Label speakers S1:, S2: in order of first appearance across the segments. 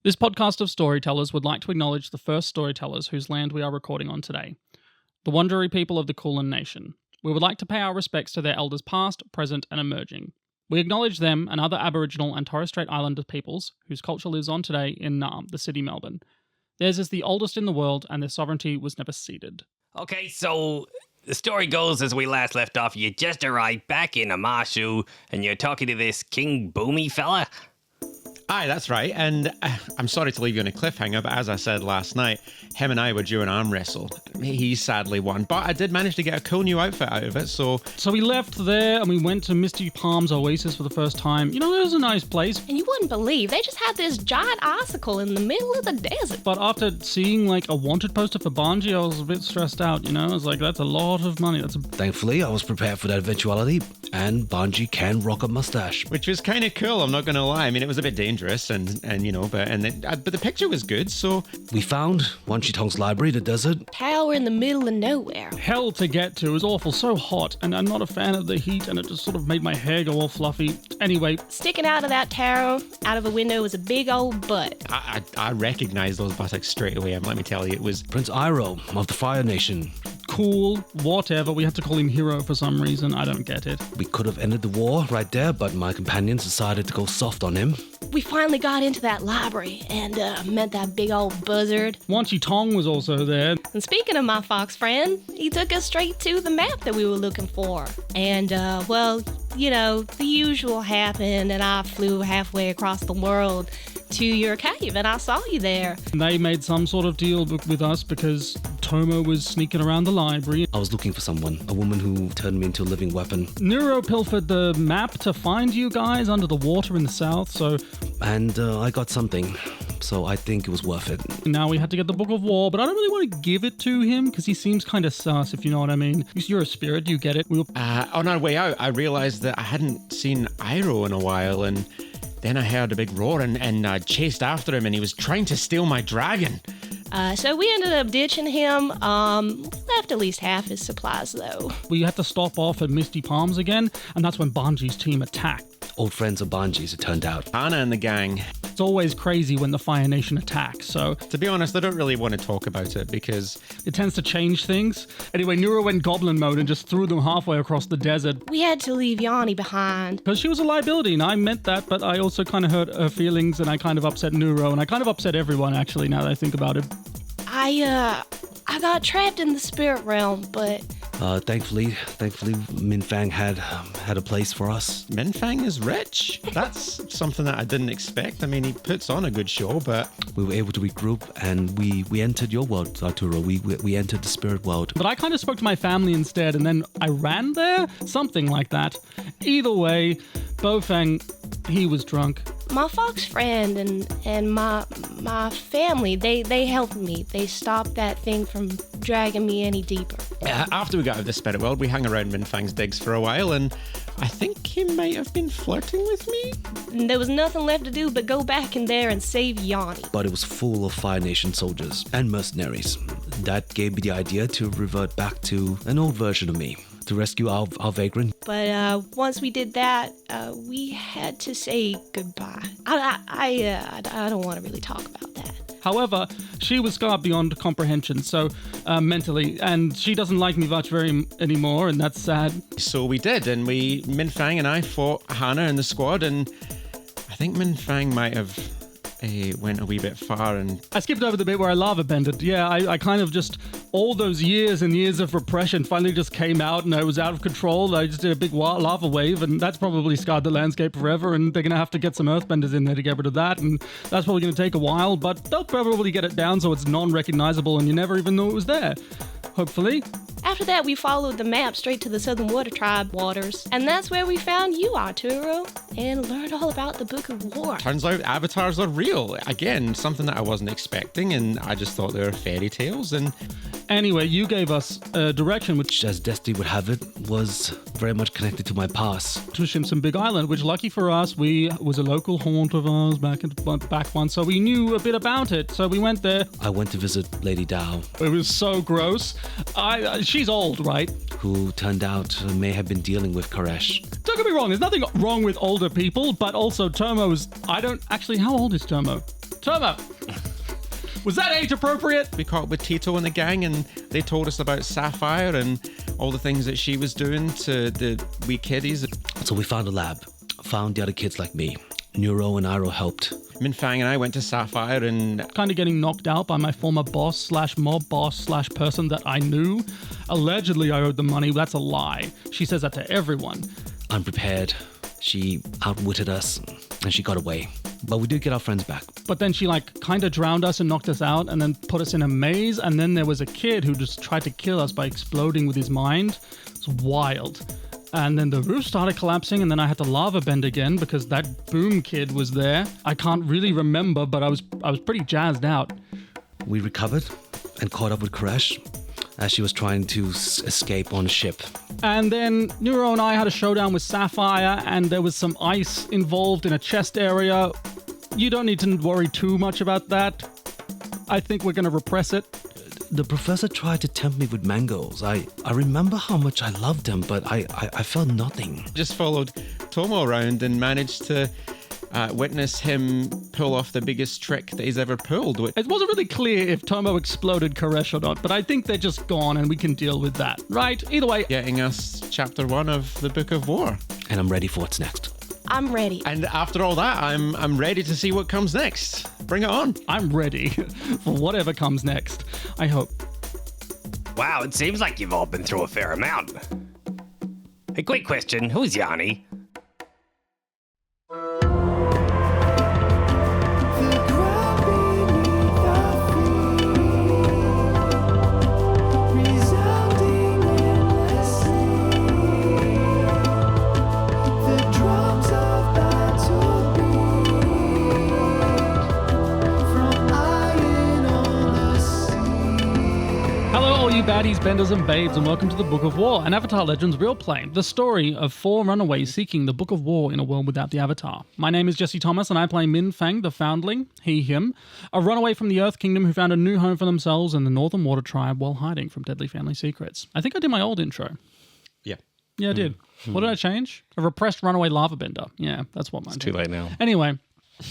S1: This podcast of storytellers would like to acknowledge the first storytellers whose land we are recording on today, the Wurundjeri people of the Kulin Nation. We would like to pay our respects to their elders past, present, and emerging. We acknowledge them and other Aboriginal and Torres Strait Islander peoples whose culture lives on today in Naarm, the city Melbourne. Theirs is the oldest in the world and their sovereignty was never ceded.
S2: Okay, so the story goes as we last left off, you just arrived back in Amashu and you're talking to this King Boomy fella.
S3: Aye, that's right. And I'm sorry to leave you on a cliffhanger, but as I said last night, him and I were due an arm wrestle. He sadly won, but I did manage to get a cool new outfit out of it, so...
S1: So we left there and we went to Misty Palms Oasis for the first time. You know, it was a nice place.
S4: And you wouldn't believe, they just had this giant icicle in the middle of the desert.
S1: But after seeing like a wanted poster for BANJI, I was a bit stressed out, you know? I was like, that's a lot of money.
S5: Thankfully, I was prepared for that eventuality, and BANJI can rock a mustache.
S3: Which was kind of cool, I'm not going to lie. I mean, it was a bit dangerous, and you know, but the picture was good, so...
S5: We found Wanchitong's library in the desert.
S4: Tower in the middle of nowhere.
S1: Hell to get to. It was awful, so hot, and I'm not a fan of the heat, and it just sort of made my hair go all fluffy. Anyway.
S4: Sticking out of that tower, out of a window, was a big old butt.
S3: I recognized those buttocks straight away, and let me tell you, it was...
S5: Prince Iroh of the Fire Nation.
S1: Cool, whatever. We had to call him Hero for some reason. I don't get it.
S5: We could have ended the war right there, but my companions decided to go soft on him.
S4: We finally got into that library and met that big old buzzard.
S1: Wanchitong was also there.
S4: And speaking of my fox friend, he took us straight to the map that we were looking for. And, well, you know, the usual happened and I flew halfway across the world to your cave and I saw you there.
S1: They made some sort of deal with us because TOMO was sneaking around the library.
S5: I was looking for someone, a woman who turned me into a living weapon.
S1: NURO pilfered the map to find you guys under the water in the south, so...
S5: And I got something, so I think it was worth it.
S1: Now we had to get the Book of War, but I don't really want to give it to him because he seems kind of sus, if you know what I mean. You're a spirit, you get it.
S3: On our way out, I realized that I hadn't seen Iroh in a while, and then I heard a big roar and I chased after him, and he was trying to steal my dragon.
S4: So we ended up ditching him. Left at least half his supplies, though.
S1: We had to stop off at Misty Palms again, and that's when BANJI's team attacked.
S5: Old friends of BANJI's, it turned out.
S3: Anna and the gang.
S1: It's always crazy when the Fire Nation attacks, so...
S3: To be honest, I don't really want to talk about it because...
S1: It tends to change things. Anyway, NURO went goblin mode and just threw them halfway across the desert.
S4: We had to leave Yanni behind.
S1: Because she was a liability, and I meant that, but I also kind of hurt her feelings, and I kind of upset NURO, and I kind of upset everyone, actually, now that I think about it.
S4: I got trapped in the spirit realm, but...
S5: Thankfully, MINH had a place for us.
S3: MINH is rich. That's something that I didn't expect. I mean, he puts on a good show, but...
S5: We were able to regroup, and we entered your world, Arturo. We entered the spirit world.
S1: But I kind of spoke to my family instead, and then I ran there? Something like that. Either way, Bofang, he was drunk.
S4: My fox friend and my family, they helped me. They stopped that thing from dragging me any deeper.
S3: After we got out of the spirit world, we hung around MINH's digs for a while, and I think he might have been flirting with me.
S4: And there was nothing left to do but go back in there and save Yanni.
S5: But it was full of Fire Nation soldiers and mercenaries. That gave me the idea to revert back to an old version of me, to rescue our vagrant.
S4: But once we did that, we had to say goodbye. I don't want to really talk about that.
S1: However, she was scarred beyond comprehension, so mentally, and she doesn't like me much anymore, and that's sad.
S3: So we did, and MINH and I fought Hannah and the squad, and I think MINH might have went a wee bit far, and...
S1: I skipped over the bit where I lava bended. Yeah, I kind of just... All those years and years of repression finally just came out and I was out of control. I just did a big lava wave, and that's probably scarred the landscape forever, and they're going to have to get some earthbenders in there to get rid of that, and that's probably going to take a while, but they'll probably get it down so it's non-recognizable and you never even know it was there. Hopefully.
S4: After that, we followed the map straight to the Southern Water Tribe waters, and that's where we found you, Arturo, and learned all about the Book of War.
S3: Turns out avatars are real. Again, something that I wasn't expecting, and I just thought they were fairy tales, and...
S1: Anyway, you gave us a direction which,
S5: as destiny would have it, was very much connected to my past.
S1: To Shimson Big Island, which, lucky for us, was a local haunt of ours back once, so we knew a bit about it, so we went there.
S5: I went to visit Lady Dao.
S1: It was so gross. She's old, right?
S5: Who turned out may have been dealing with Koresh.
S1: Don't get me wrong, there's nothing wrong with older people, but also TOMO's... how old is TOMO? Tomo, was that age appropriate?
S3: We caught up with Tito and the gang, and they told us about Sapphire and all the things that she was doing to the wee kiddies.
S5: So we found a lab, found the other kids like me. NURO and iroh helped.
S3: MINH and I went to Sapphire and
S1: Kind of getting knocked out by my former boss slash mob boss slash person that I knew. Allegedly, I owed them money. That's a lie. She says that to everyone.
S5: Unprepared. She outwitted us and she got away. But we did get our friends back.
S1: But then she kind of drowned us and knocked us out and then put us in a maze. And then there was a kid who just tried to kill us by exploding with his mind. It's wild. And then the roof started collapsing, and then I had to lava bend again because that boom kid was there. I can't really remember, but I was pretty jazzed out.
S5: We recovered and caught up with Koresh as she was trying to escape on a ship.
S1: And then NURO and I had a showdown with Sapphire, and there was some ice involved in a chest area. You don't need to worry too much about that. I think we're going to repress it.
S5: The professor tried to tempt me with mangoes. I remember how much I loved them, but I felt nothing.
S3: just followed Tomo around and managed to witness him pull off the biggest trick that he's ever pulled.
S1: It wasn't really clear if Tomo exploded Koresh or not, but I think they're just gone and we can deal with that, right? Either way,
S3: Getting us chapter 1 of the Book of War.
S5: And I'm ready for what's next.
S4: I'm ready.
S3: And after all that, I'm ready to see what comes next. Bring it on.
S1: I'm ready for whatever comes next. I hope.
S2: Wow, it seems like you've all been through a fair amount. A quick question, who's Yanni?
S1: Baddies, benders, and babes, and welcome to the Book of War, an Avatar Legends real play, the story of 4 runaways seeking the Book of War in a world without the Avatar. My name is Jesse Thomas, and I play MINH, the Foundling, he, him, a runaway from the Earth Kingdom who found a new home for themselves in the Northern Water Tribe while hiding from deadly family secrets. I think I did my old intro.
S3: Yeah.
S1: Yeah, I did. What did I change? A repressed runaway lava bender. Yeah, that's what mine
S2: It's too late now.
S1: Anyway,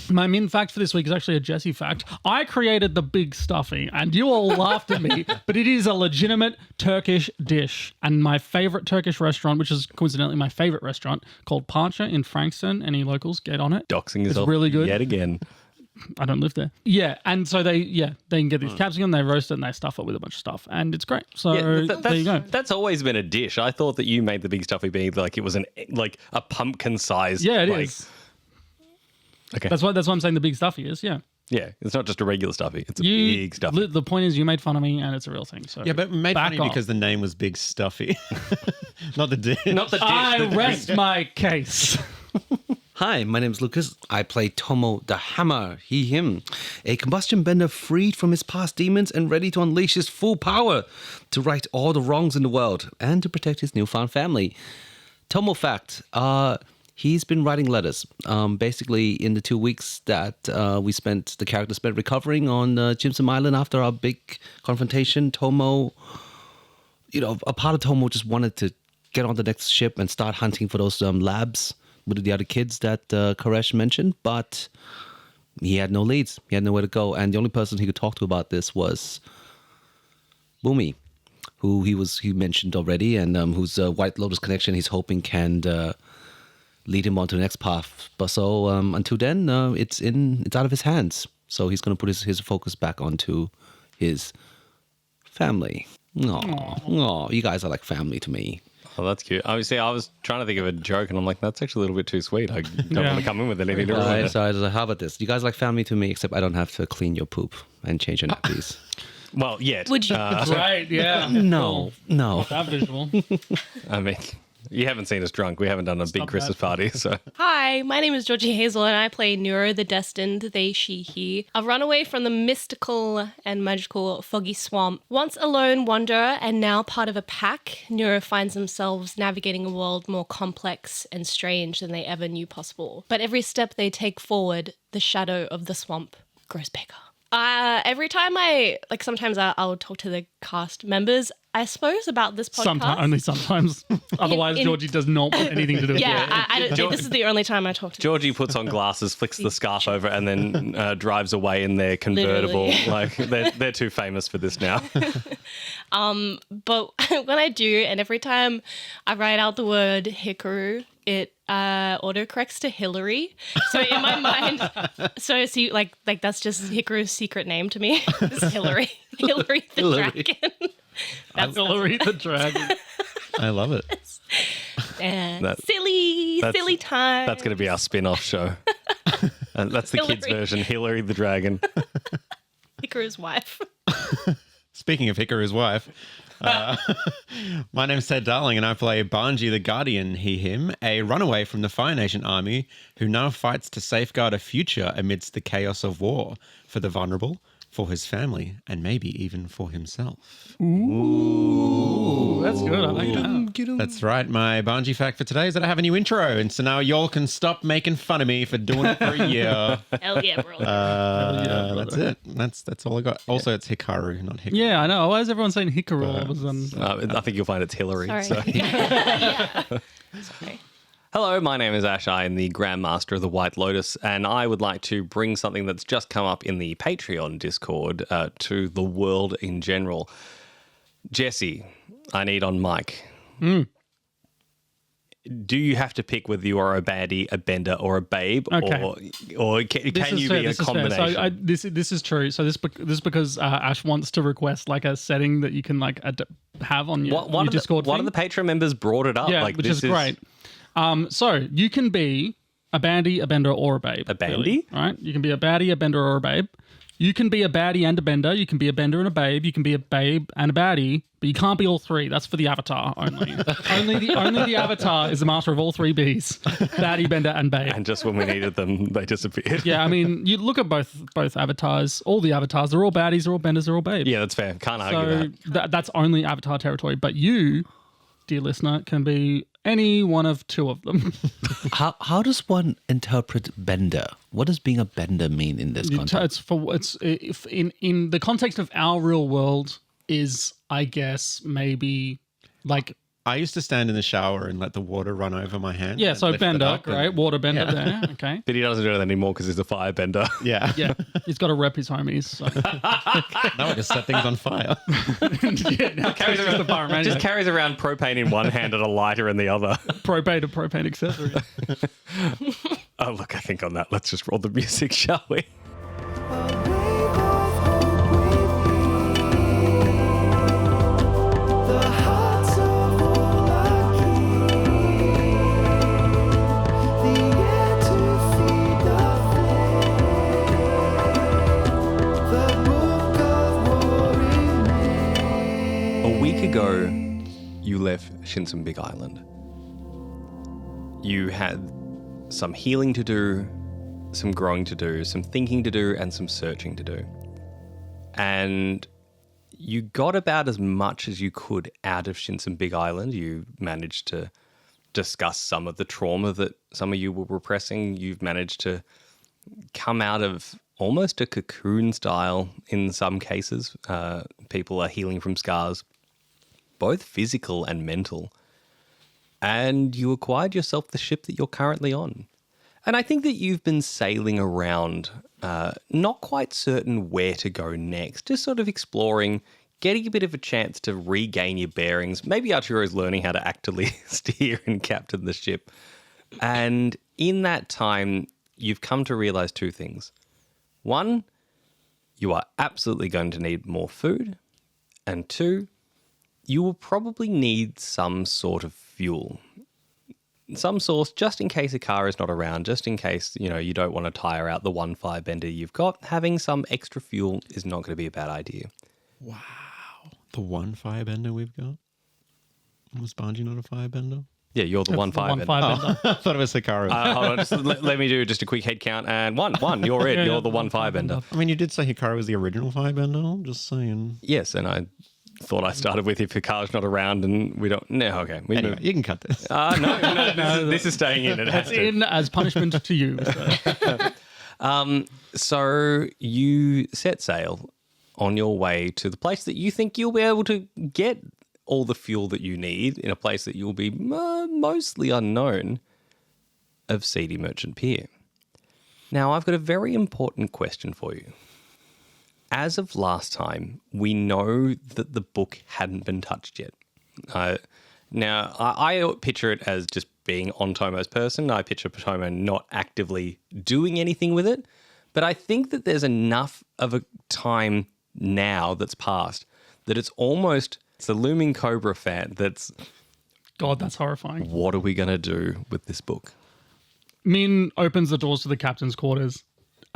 S1: my MINH fact for this week is actually a Jesse fact. I created the big stuffy, and you all laughed at me, but it is a legitimate Turkish dish. And my favorite Turkish restaurant, which is coincidentally my favorite restaurant, called Parcha in Frankston. Any locals, get on it.
S2: Doxing yourself
S1: really good.
S2: yet again.
S1: I don't live there. Yeah, and so they can get these capsicum, they roast it, and they stuff it with a bunch of stuff, and it's great. So there you go.
S2: That's always been a dish. I thought that you made the big stuffy being like it was a pumpkin sized.
S1: Yeah, it is.
S2: Okay.
S1: That's what I'm saying the big stuffy is, yeah.
S2: Yeah, it's not just a regular stuffy. It's a big stuffy.
S1: The point is you made fun of me, and it's a real thing. So
S3: Yeah, but made
S1: back
S3: funny
S1: off.
S3: because the name was Big Stuffy. Not the dish.
S2: Not the dish.
S1: I rest my case.
S5: Hi, my name is Lucas. I play Tomo the Hammer, he, him, a combustion bender freed from his past demons and ready to unleash his full power to right all the wrongs in the world and to protect his newfound family. Tomo fact, he's been writing letters. Basically, in the 2 weeks that the character spent recovering on Jimson Island after our big confrontation, Tomo, a part of Tomo just wanted to get on the next ship and start hunting for those labs with the other kids that Koresh mentioned, but he had no leads. He had nowhere to go. And the only person he could talk to about this was Boomy, who he mentioned already, and whose White Lotus connection he's hoping can lead him on to the next path. But so until then, it's out of his hands. So he's going to put his focus back onto his family. Aw, you guys are like family to me.
S2: Oh, that's cute. Obviously, I was trying to think of a joke, and I'm like, that's actually a little bit too sweet. I don't want to come in with anything to ruin it.
S5: So how about this? You guys like family to me, except I don't have to clean your poop and change your nappies.
S2: Well, yet.
S4: Would you?
S1: Right, yeah.
S5: No.
S1: That visual.
S2: I mean, you haven't seen us drunk. We haven't done a big Christmas party, so.
S4: Hi, my name is Georgie Hazel, and I play NURO, the Destined, they, she, he, a runaway from the mystical and magical Foggy Swamp. Once a lone wanderer and now part of a pack, NURO finds themselves navigating a world more complex and strange than they ever knew possible. But every step they take forward, the shadow of the swamp grows bigger. Every time sometimes I'll talk to the cast members, I suppose, about this podcast.
S1: Only sometimes. Otherwise, Georgie does not want anything to do with it.
S4: Yeah, I don't think this is the only time I talk to
S2: Georgie puts on glasses, flicks the scarf over, and then drives away in their convertible.
S4: Literally.
S2: Like they're too famous for this now.
S4: But when I do, and every time I write out the word Hikaru, it autocorrects to Hillary. So in my mind, that's just Hikaru's secret name to me. It's Hillary. Hillary the dragon.
S1: That's Hillary the dragon.
S3: I love it.
S4: And silly time.
S2: That's going to be our spin-off show. And that's the kids' version, Hillary the dragon.
S4: Hikaru's wife.
S3: Speaking of Hikaru's wife, my name's Ted Darling, and I play BANJI the Guardian, he, him, a runaway from the Fire Nation army who now fights to safeguard a future amidst the chaos of war for the vulnerable, for his family, and maybe even for himself.
S1: Ooh, that's good. I like that.
S3: That's right. My BANJI fact for today is that I have a new intro, and so now y'all can stop making fun of me for doing it for a year.
S4: Hell yeah, bro.
S3: That's it. That's all I got. Also, it's Hikaru, not Hikaru.
S1: Yeah, I know. Why is everyone saying Hikaru all of a sudden?
S2: I think you'll find it's Hillary.
S4: Sorry.
S2: So.
S4: Yeah. Sorry.
S2: Hello, my name is Ash. I am the Grandmaster of the White Lotus, and I would like to bring something that's just come up in the Patreon Discord to the world in general. Jesse, I need on mic. Do you have to pick whether you are a baddie, a bender, or a babe,
S1: Okay.
S2: or can you be a combination?
S1: So this is true. So this is because Ash wants to request like a setting that you can like have on your,
S2: One
S1: Discord.
S2: of the Patreon members brought it up.
S1: Yeah,
S2: like,
S1: which is great. So you can be a baddie, a bender, or a babe.
S2: A bandie?
S1: Really, right? You can be a baddie, a bender, or a babe. You can be a baddie and a bender. You can be a bender and a babe. You can be a babe and a baddie, but you can't be all three. That's for the avatar only. only the avatar is the master of all three Bs: baddie, bender, and babe.
S2: And just when we needed them, they disappeared.
S1: Yeah, I mean, you look at both avatars. All the avatars, they're all baddies, they're all benders, they're all babes.
S2: Yeah, that's fair. Can't argue that.
S1: That's only avatar territory. But you, dear listener, can be any one of two of them.
S5: How does one interpret bender? What does being a bender mean in this context?
S1: If in the context of our real world is, I guess, maybe like.
S3: I used to stand in the shower and let the water run over my hand.
S1: Yeah, so
S3: lift it
S1: bender,
S3: up and-
S1: right? Water bender there, okay.
S2: But he doesn't do that anymore because he's a firebender.
S3: Yeah.
S1: Yeah, he's got to rep his homies. So.
S3: Now I just set things on fire.
S1: Yeah, now carries around the pyromaniac.
S2: Just carries around propane in one hand and a lighter in the other.
S1: propane to propane accessory.
S2: Oh, look, I think on that, let's just roll the music, shall we? A week ago, you left Shinsum Big Island. You had some healing to do, some growing to do, some thinking to do, and some searching to do. And you got about as much as you could out of Shinsum Big Island. You managed to discuss some of the trauma that some of you were repressing. You've managed to come out of almost a cocoon style in some cases. People are healing from scars, both physical and mental. And you acquired yourself the ship that you're currently on. And I think that you've been sailing around, not quite certain where to go next, just sort of exploring, getting a bit of a chance to regain your bearings. Maybe Arturo's learning how to actively steer and captain the ship. And in that time, you've come to realize two things. One, you are absolutely going to need more food. And two, you will probably need some sort of fuel. Some source, just in case a car is not around, just in case, you don't want to tire out the one firebender you've got, having some extra fuel is not going to be a bad idea.
S3: Wow. The one firebender we've got? Was BANJI not a firebender?
S2: Yeah, you're the one firebender.
S3: I thought it was Hikaru.
S2: Hold on, just let me do just a quick head count. And one, you're it. You're the one firebender.
S3: I mean, you did say Hikaru was the original firebender. Just saying.
S2: Yes, and I thought I started with if Hikaru's not around and we don't... No, okay.
S3: Anyway, you can cut this.
S2: No, this is staying in. It has
S1: It's
S2: to.
S1: in as punishment to you. So.
S2: So you set sail on your way to the place that you think you'll be able to get all the fuel that you need in a place that you'll be mostly unknown of Seedy Merchant Pier. Now, I've got a very important question for you. As of last time, we know that the book hadn't been touched yet. Now, I picture it as just being on Tomo's person. I picture Tomo not actively doing anything with it. But I think that there's enough of a time now that's passed that it's a looming Cobra fan that's...
S1: God, that's horrifying.
S2: What are we going to do with this book?
S1: Min opens the doors to the captain's quarters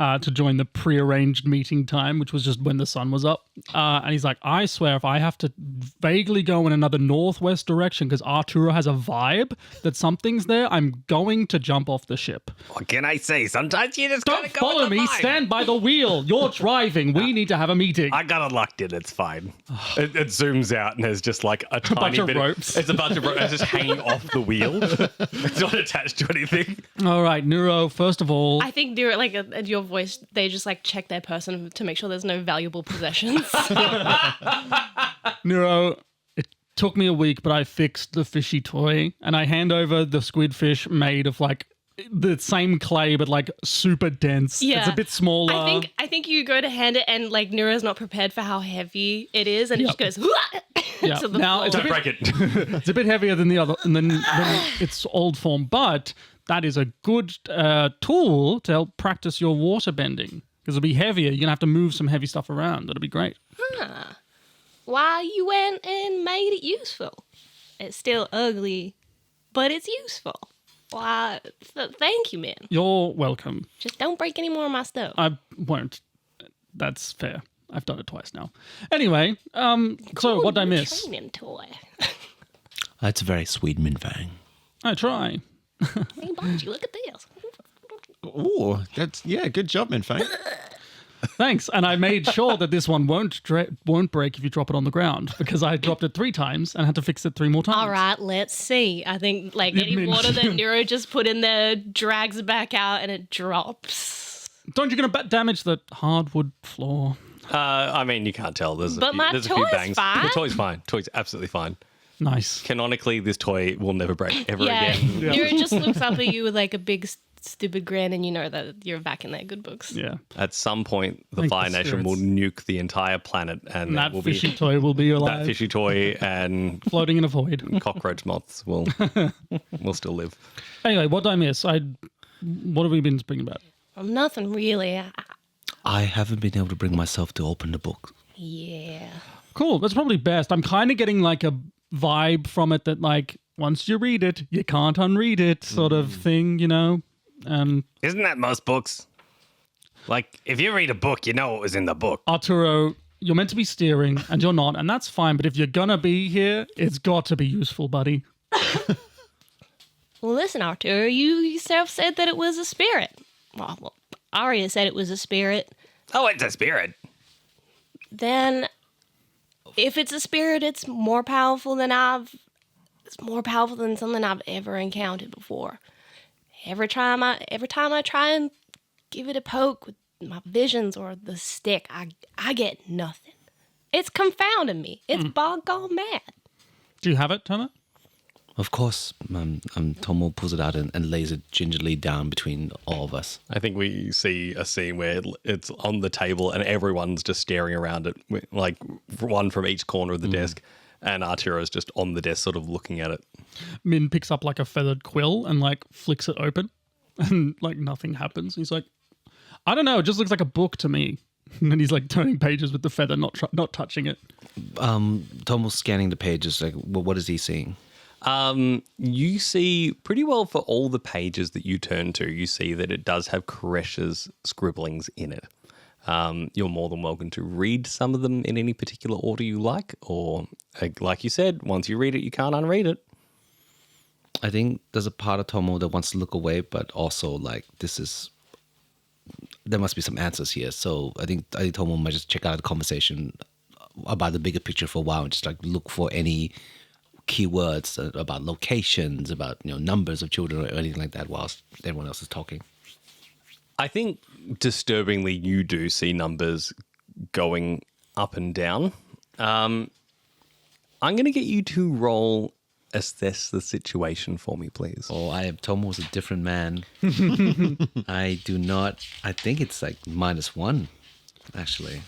S1: to join the prearranged meeting time, which was just when the sun was up. And he's like, I swear if I have to vaguely go in another northwest direction because Arturo has a vibe that something's there, I'm going to jump off the ship.
S2: What can I say? Sometimes you just
S1: Don't
S2: gotta go
S1: follow
S2: with the
S1: me.
S2: vibe.
S1: Stand by the wheel. You're driving. We need to have a meeting.
S2: I got it locked in. It's fine. It zooms out and there's just like a tiny
S1: bunch of
S2: bit
S1: ropes.
S2: It's a bunch of ropes. It's just hanging off the wheel. It's not attached to anything.
S1: All right, NURO, first of all,
S4: I think they're like at your voice, they just like check their person to make sure there's no valuable possessions.
S1: NURO, it took me a week, but I fixed the fishy toy and I hand over the squid fish made of like the same clay, but like super dense.
S4: Yeah.
S1: It's a bit smaller.
S4: I think you go to hand it and like Nura's not prepared for how heavy it is and it just goes
S1: Yeah.
S4: to the
S1: Now
S4: floor.
S1: it's a
S2: Don't
S1: bit,
S2: break it.
S1: it's a bit heavier than the other, than its old form, but that is a good tool to help practice your water bending because it'll be heavier. You're gonna have to move some heavy stuff around. That'll be great.
S4: Why you went and made it useful? It's still ugly, but it's useful. Why? Thank you, man.
S1: You're welcome.
S4: Just don't break any more of my stuff.
S1: I won't. That's fair. I've done it twice now. Anyway, so what did I miss?
S4: Training toy.
S5: That's a very sweet Minfang.
S1: I try.
S4: Hey, Bonji, look at this.
S3: Oh, good job, Minfang.
S1: Thanks. And I made sure that this one won't break if you drop it on the ground because I dropped it 3 times and had to fix it 3 more times.
S4: All right, let's see. I think like
S1: It
S4: any
S1: means-
S4: water that Nero just put in there drags back out and it drops.
S1: Don't you going to damage the hardwood floor?
S2: I mean, you can't tell. There's
S4: But my
S2: there's a few
S4: toy's
S2: bangs.
S4: fine.
S2: The toy's fine. Toy's absolutely fine.
S1: Nice.
S2: Canonically, this toy will never break ever
S4: Yeah,
S2: again.
S4: Nero just looks up at you with like a big stupid grin and you know that you're back in their good books.
S1: Yeah.
S2: At some point, the
S1: Thank
S2: Fire
S1: the
S2: Nation will
S1: spirits.
S2: nuke the entire planet, and
S1: That
S2: will
S1: fishy
S2: be
S1: toy will be
S2: that
S1: alive,
S2: fishy toy and
S1: floating in a void.
S2: cockroach moths will still live.
S1: Anyway, what did I miss? What have we been speaking about?
S4: Well, nothing really.
S5: I haven't been able to bring myself to open the book.
S4: Yeah.
S1: Cool. That's probably best. I'm kind of getting like a vibe from it that like once you read it, you can't unread it sort of thing, you know? And
S2: Isn't that most books? Like, if you read a book, you know what was in the book.
S1: Arturo, you're meant to be steering and you're not, and that's fine. But if you're going to be here, it's got to be useful, buddy.
S4: Well, listen, Arturo, you yourself said that it was a spirit. Well, Arya said it was a spirit.
S2: Oh, it's a spirit.
S4: Then, if it's a spirit, it's more powerful than something I've ever encountered before. Every time I try and give it a poke with my visions or the stick, I get nothing. It's confounding me. It's boggone mad.
S1: Do you have it, Tomo?
S5: Of course, Tomo pulls it out and lays it gingerly down between all of us.
S2: I think we see a scene where it's on the table and everyone's just staring around it, like one from each corner of the desk, and Arturo's just on the desk sort of looking at it.
S1: Min picks up like a feathered quill and like flicks it open and like nothing happens. He's like, I don't know, it just looks like a book to me. And he's like turning pages with the feather, not touching it.
S5: Tomo's scanning the pages. Like, what is he seeing?
S2: You see pretty well for all the pages that you turn to, you see that it does have Koresh's scribblings in it. You're more than welcome to read some of them in any particular order you like, or like you said, once you read it, you can't unread it.
S5: I think there's a part of Tomo that wants to look away, but also like there must be some answers here. So I think Tomo might just check out the conversation about the bigger picture for a while and just like look for any keywords about locations, about numbers of children or anything like that whilst everyone else is talking.
S2: I think disturbingly you do see numbers going up and down. I'm going to get you to roll assess the situation for me, please.
S5: Oh, Tomo's a different man. I think it's like -1, actually.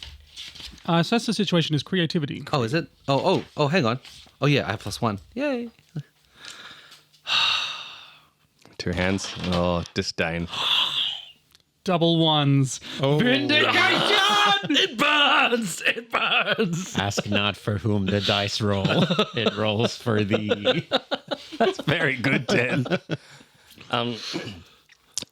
S1: Assess the situation is creativity.
S5: Oh, is it? Oh, hang on. Oh, yeah, I have +1. Yay.
S2: 2 hands. Oh, disdain.
S1: Double ones.
S3: Oh.
S1: Vindication!
S5: It burns! It burns!
S3: Ask not for whom the dice roll. It rolls for thee.
S2: That's very good, Ted.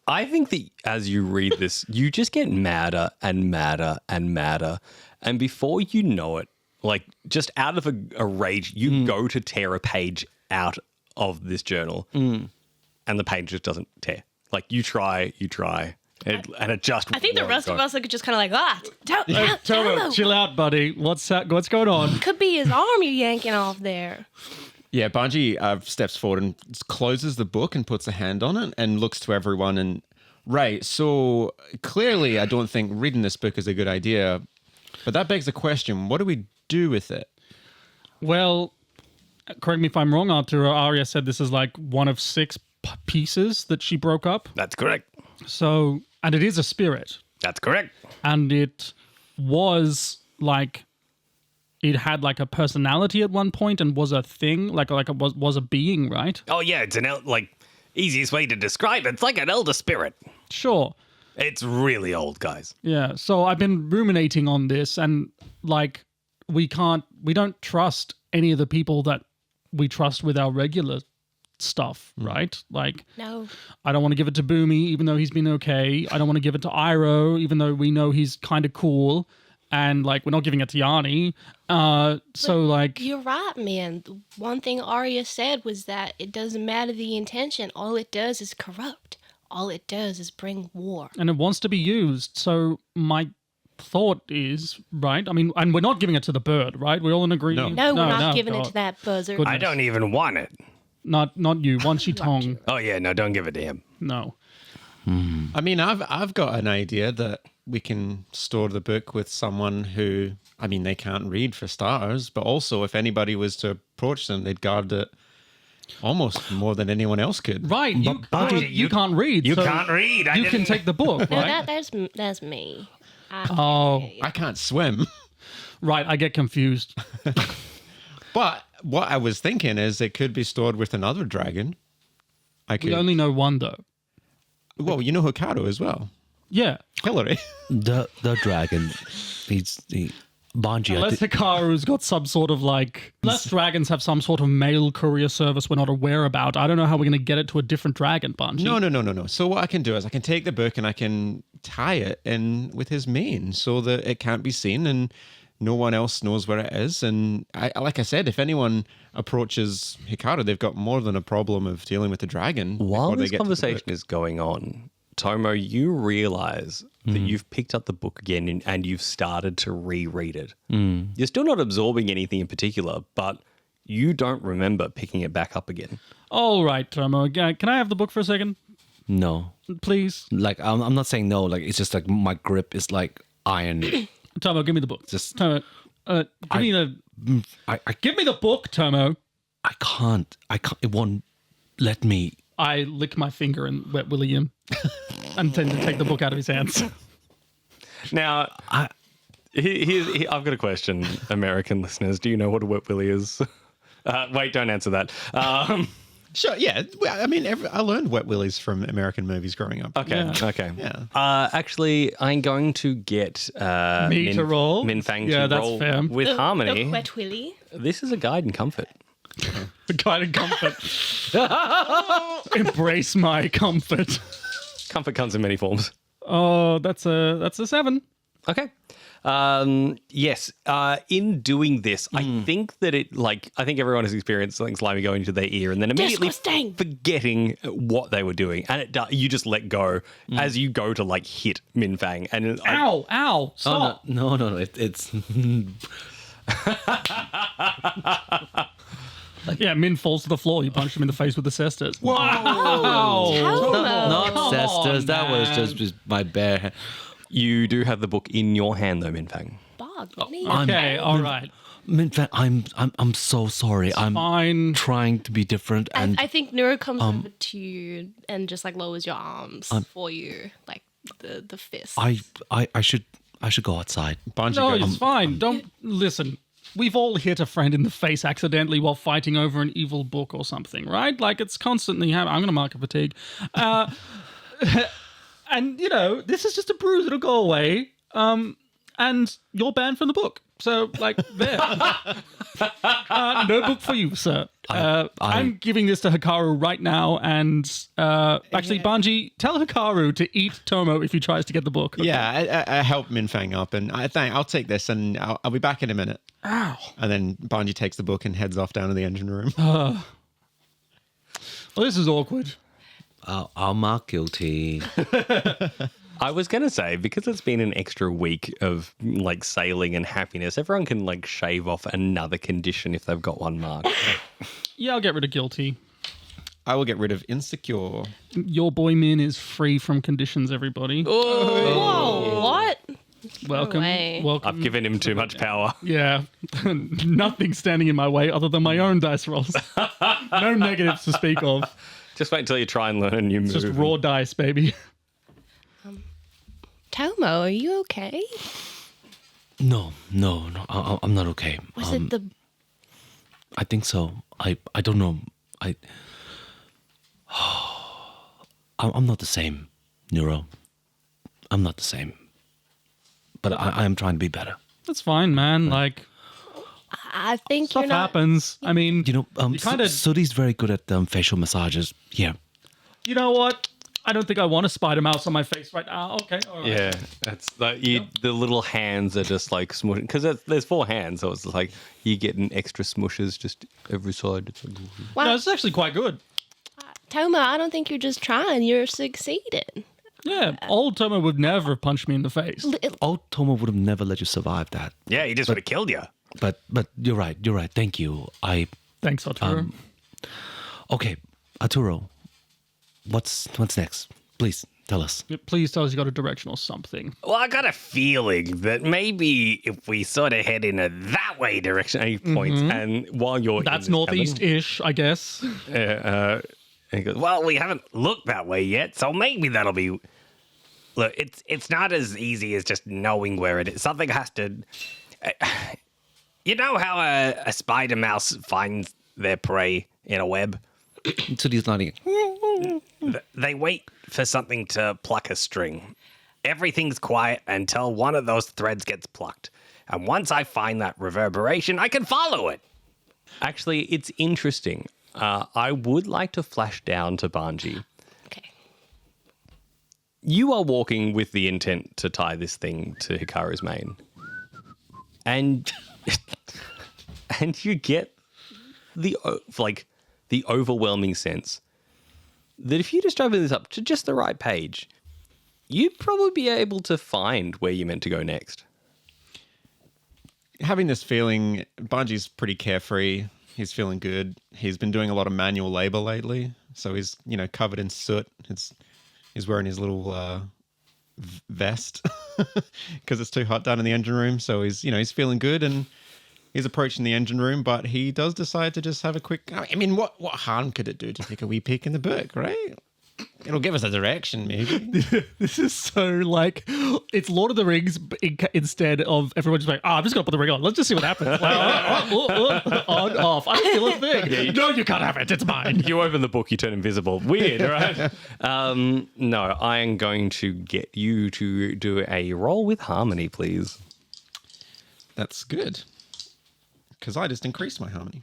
S2: I think that as you read this, you just get madder and madder and madder. And before you know it, like just out of a rage, you go to tear a page out of this journal and the page just doesn't tear. Like you try, and it just
S4: I think the
S2: won't
S4: rest
S2: go.
S4: of us are just kind of like,
S1: Tomo,
S4: Tomo.
S1: chill out, buddy. What's going on?
S4: Could be his arm you're yanking off there.
S3: Yeah, BANJI steps forward and closes the book and puts a hand on it and looks to everyone and, right, so clearly I don't think reading this book is a good idea, but that begs the question, what do we do with it?
S1: Well, correct me if I'm wrong, after Arya said this is like one of 6 pieces that she broke up.
S2: That's correct.
S1: So, and it is a spirit.
S2: That's correct.
S1: And it was like, it had like a personality at one point and was a thing, like it was a being, right?
S2: Oh yeah, it's easiest way to describe it. It's like an elder spirit.
S1: Sure.
S2: It's really old, guys.
S1: Yeah. So I've been ruminating on this, and like we don't trust any of the people that we trust with our regular stuff, right? Like,
S4: No.
S1: I don't want to give it to Boomy, even though he's been okay. I don't want to give it to Iroh, even though we know he's kind of cool. And like, we're not giving it to Yanni. So like,
S4: You're right, man. The one thing Arya said was that it doesn't matter the intention. All it does is corrupt. All it does is bring war.
S1: and it wants to be used. So my thought is, right? I mean, and we're not giving it to the bird, right? We're all in agreement.
S4: No, we're not giving
S1: God.
S4: it to that buzzard.
S1: Good.
S2: I don't even want it.
S1: Not you. Wanshi Tong.
S2: Oh yeah, no, don't give it to him.
S1: No.
S3: I mean, I've got an idea that we can store the book with someone who, I mean, they can't read for starters, but also if anybody was to approach them, they'd guard it almost more than anyone else could.
S1: Right. You can't read.
S2: You
S1: so
S2: can't read.
S1: You can take the book,
S4: No,
S1: right?
S4: that's me.
S3: I can't swim.
S1: Right. I get confused.
S3: But what I was thinking is it could be stored with another dragon.
S1: We only know one though.
S3: Well, you know Hokkaido as well.
S1: Yeah.
S3: Hillary.
S5: The dragon. BANJI.
S1: Unless Hikaru's got some sort of like... Unless dragons have some sort of mail courier service we're not aware about. I don't know how we're going to get it to a different dragon, BANJI.
S3: No. So what I can do is I can take the book and I can tie it in with his mane so that it can't be seen and no one else knows where it is. And like I said, if anyone approaches Hikaru, they've got more than a problem of dealing with the dragon.
S2: While
S3: before they
S2: this
S3: get to the
S2: conversation
S3: book.
S2: is going on, Tomo, you realize that you've picked up the book again and you've started to reread it. You're still not absorbing anything in particular, but you don't remember picking it back up again.
S1: All right, Tomo. Can I have the book for a second?
S5: No.
S1: Please?
S5: Like, I'm not saying no. Like, it's just like my grip is like iron.
S1: Tomo, give me the book.
S5: Just-
S1: Tomo, give me the book, Tomo.
S5: I can't. It won't let me.
S1: I lick my finger and wet willy him and tend to take the book out of his hands.
S2: Now, I've got a question, American listeners. Do you know what a wet willy is? Wait, don't answer that.
S3: Sure, yeah. Well, I mean, I learned wet willies from American movies growing up.
S2: Okay,
S1: Yeah.
S2: okay.
S3: Yeah.
S2: Actually, I'm going to get
S1: Me to roll?
S2: MINH
S1: Yeah,
S2: to
S1: that's
S2: roll
S1: fair.
S2: with Harmony.
S4: The wet willy.
S2: This is a guide and comfort.
S1: The guide and comfort. Embrace my comfort.
S2: Comfort comes in many forms.
S1: Oh, that's a 7.
S2: Okay. Yes. In doing this, I think that I think everyone has experienced something slimy going into their ear and then immediately
S4: Disgusting.
S2: forgetting what they were doing. And you just let go as you go to hit Minfang. And
S1: Ow! Stop!
S5: No. It's
S1: Yeah, Min falls to the floor. You punch him in the face with the cestus. Whoa!
S4: Tomo.
S5: Not cestus. That was
S1: man.
S5: just my bare hand.
S2: You do have the book in your hand, though, Minfang.
S4: Bog.
S1: Okay, all right.
S5: In fact, I'm so sorry. I'm
S1: Fine.
S5: trying to be different, and
S4: I think NURO comes over to you and just like lowers your arms for you, like the fist.
S5: I should go outside.
S3: BANJI
S1: No,
S3: goes,
S1: it's fine. Don't listen. We've all hit a friend in the face accidentally while fighting over an evil book or something, right? Like it's constantly happening. I'm going to mark a fatigue. And, you know, this is just a bruise. It'll go away. And you're banned from the book. So, like, there. No book for you, sir. I'm giving this to Hikaru right now. And actually, BANJI, tell Hikaru to eat Tomo if he tries to get the book. Okay?
S3: yeah, I help Minfang up, and I'll take this, and I'll be back in a minute.
S1: Ow.
S3: And then BANJI takes the book and heads off down to the engine room.
S1: Well, this is awkward.
S5: I'll mark guilty.
S2: I was going to say, because it's been an extra week of like sailing and happiness, everyone can like shave off another condition if they've got one marked.
S1: Yeah, I'll get rid of guilty.
S3: I will get rid of insecure.
S1: Your boy Min is free from conditions, everybody.
S4: Whoa, what?
S1: Welcome.
S4: way.
S1: Welcome.
S2: I've given him too much power.
S1: Yeah. Nothing standing in my way other than my own dice rolls. No negatives to speak of.
S2: Just wait until you try and learn a new move.
S1: Just raw dice, baby.
S4: Tomo, are you okay?
S5: No, I'm not okay.
S4: Was it the
S5: I think so. I don't know. I'm not the same, NURO. I'm not the same. But I am trying to be better.
S1: That's fine, man. Like,
S4: I think
S1: stuff
S4: you're not.
S1: happens. I mean,
S5: You know,
S1: you kinda-
S5: Sudhi's very good at facial massages. Here.
S1: you know what? I don't think I want a spider mouse on my face right now. Okay, all right.
S2: Yeah, that's like the little hands are just like smushing because there's 4 hands, so it's like you getting extra smushes just every side. It's like,
S4: Wow,
S1: No, it's actually quite good.
S4: Tomo, I don't think you're just trying. You're succeeding.
S1: Yeah, old Tomo would never have punched me in the face.
S5: Old Tomo would have never let you survive that.
S2: yeah, he just would have killed you.
S5: But you're right. Thank you.
S1: Thanks, Arturo.
S5: Okay, Arturo. What's next? Please tell us.
S1: Please tell us you got a direction or something.
S2: Well, I got a feeling that maybe if we sort of head in a that way direction, and he points, and while you're
S1: That's
S2: in this
S1: northeast-ish, I guess.
S2: and he goes, well, we haven't looked that way yet, so maybe that'll be. Look, it's not as easy as just knowing where it is. Something has to. You know how a spider mouse finds their prey in a web?
S5: Sudhi's nodding.
S2: They wait for something to pluck a string. Everything's quiet until one of those threads gets plucked. And once I find that reverberation, I can follow it. Actually, it's interesting. I would like to flash down to BANJI.
S4: Okay.
S2: You are walking with the intent to tie this thing to Hikaru's mane. And and you get the overwhelming sense that if you just open this up to just the right page, you'd probably be able to find where you're meant to go next.
S3: Having this feeling, BANJI's pretty carefree. He's feeling good. He's been doing a lot of manual labor lately, so he's covered in soot. He's wearing his little vest because it's too hot down in the engine room. So he's feeling good and he's approaching the engine room, but he does decide to just have a quick. I mean, what harm could it do to take a wee peek in the book, right? It'll give us a direction, maybe.
S1: This is so like, it's Lord of the Rings instead of everyone just like, I'm just going to put the ring on. Let's just see what happens. Like, on, off. I don't feel a thing. No, you can't have it. It's mine.
S2: You open the book, you turn invisible. Weird, right? No, I am going to get you to do a roll with harmony, please.
S3: That's good. Because I just increased my harmony.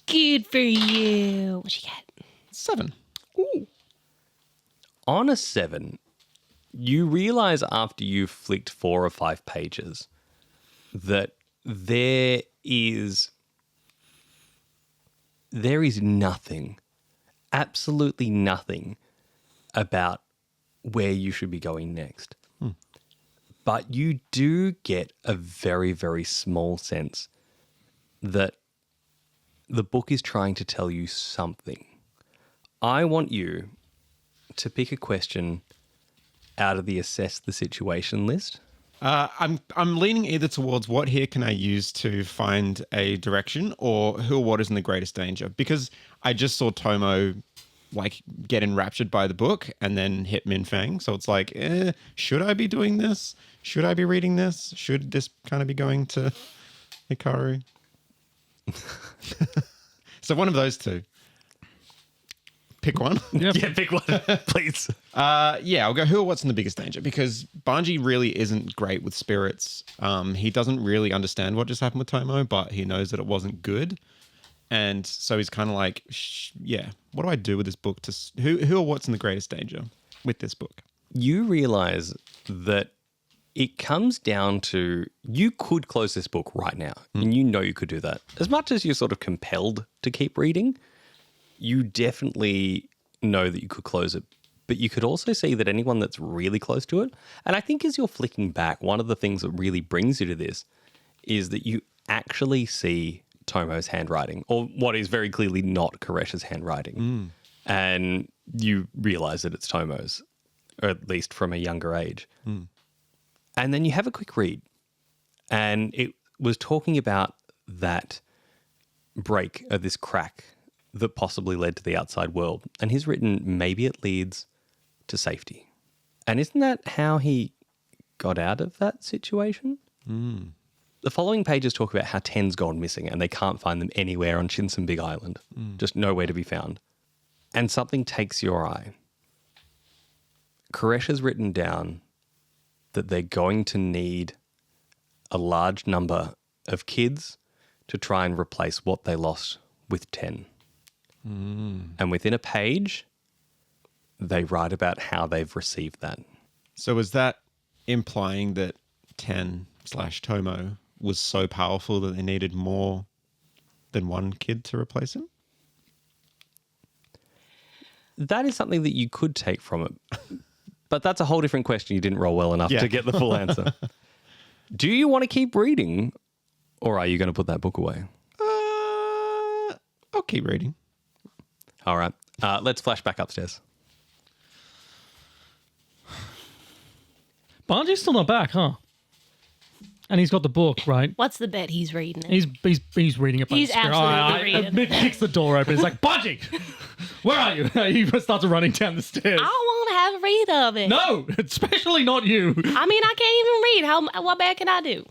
S4: Good for you. What you get?
S3: 7.
S2: On a 7, you realize after you've flicked 4 or 5 pages that there is nothing, absolutely nothing about where you should be going next. But you do get a very, very small sense that the book is trying to tell you something. I want you to pick a question out of the assess the situation list.
S3: I'm leaning either towards what here can I use to find a direction, or who or what is in the greatest danger, because I just saw Tomo like get enraptured by the book and then hit FANG. So it's like, should I be doing this? Should I be reading this? Should this kind of be going to Hikaru? So one of those two. Pick one.
S2: Yeah, pick one, please.
S3: I'll go who or what's in the biggest danger, because BANJI really isn't great with spirits. He doesn't really understand what just happened with Tomo, but he knows that it wasn't good. And so he's kind of like, what do I do with this book? Who or what's in the greatest danger with this book?
S2: You realize that it comes down to, you could close this book right now, and you know you could do that. As much as you're sort of compelled to keep reading, you definitely know that you could close it. But you could also see that anyone that's really close to it, and I think as you're flicking back, one of the things that really brings you to this is that you actually see Tomo's handwriting, or what is very clearly not Koresh's handwriting. And you realize that it's Tomo's, or at least from a younger age. And then you have a quick read, and it was talking about that break, or this crack that possibly led to the outside world. And he's written, maybe it leads to safety. And isn't that how he got out of that situation? The following pages talk about how Ten's gone missing and they can't find them anywhere on Shinsen Big Island. Just nowhere to be found. And something takes your eye. Koresh has written down that they're going to need a large number of kids to try and replace what they lost with Ten. And within a page, they write about how they've received that.
S3: So is that implying that Ten/Tomo was so powerful that they needed more than one kid to replace him?
S2: That is something that you could take from it. But that's a whole different question. You didn't roll well enough to get the full answer. Do you want to keep reading, or are you going to put that book away?
S3: I'll keep reading.
S2: All right. Let's flash back upstairs.
S1: BANJI's still not back, huh? And he's got the book, right?
S4: What's the bet he's reading it?
S1: He's reading it by
S4: He's
S1: the spirit.
S4: absolutely reading
S1: Mick kicks the door open. It's like, BANJI, where are you? He starts running down the stairs.
S4: I want to have a read of it.
S1: No, especially not you.
S4: I mean, I can't even read. What bad can I do?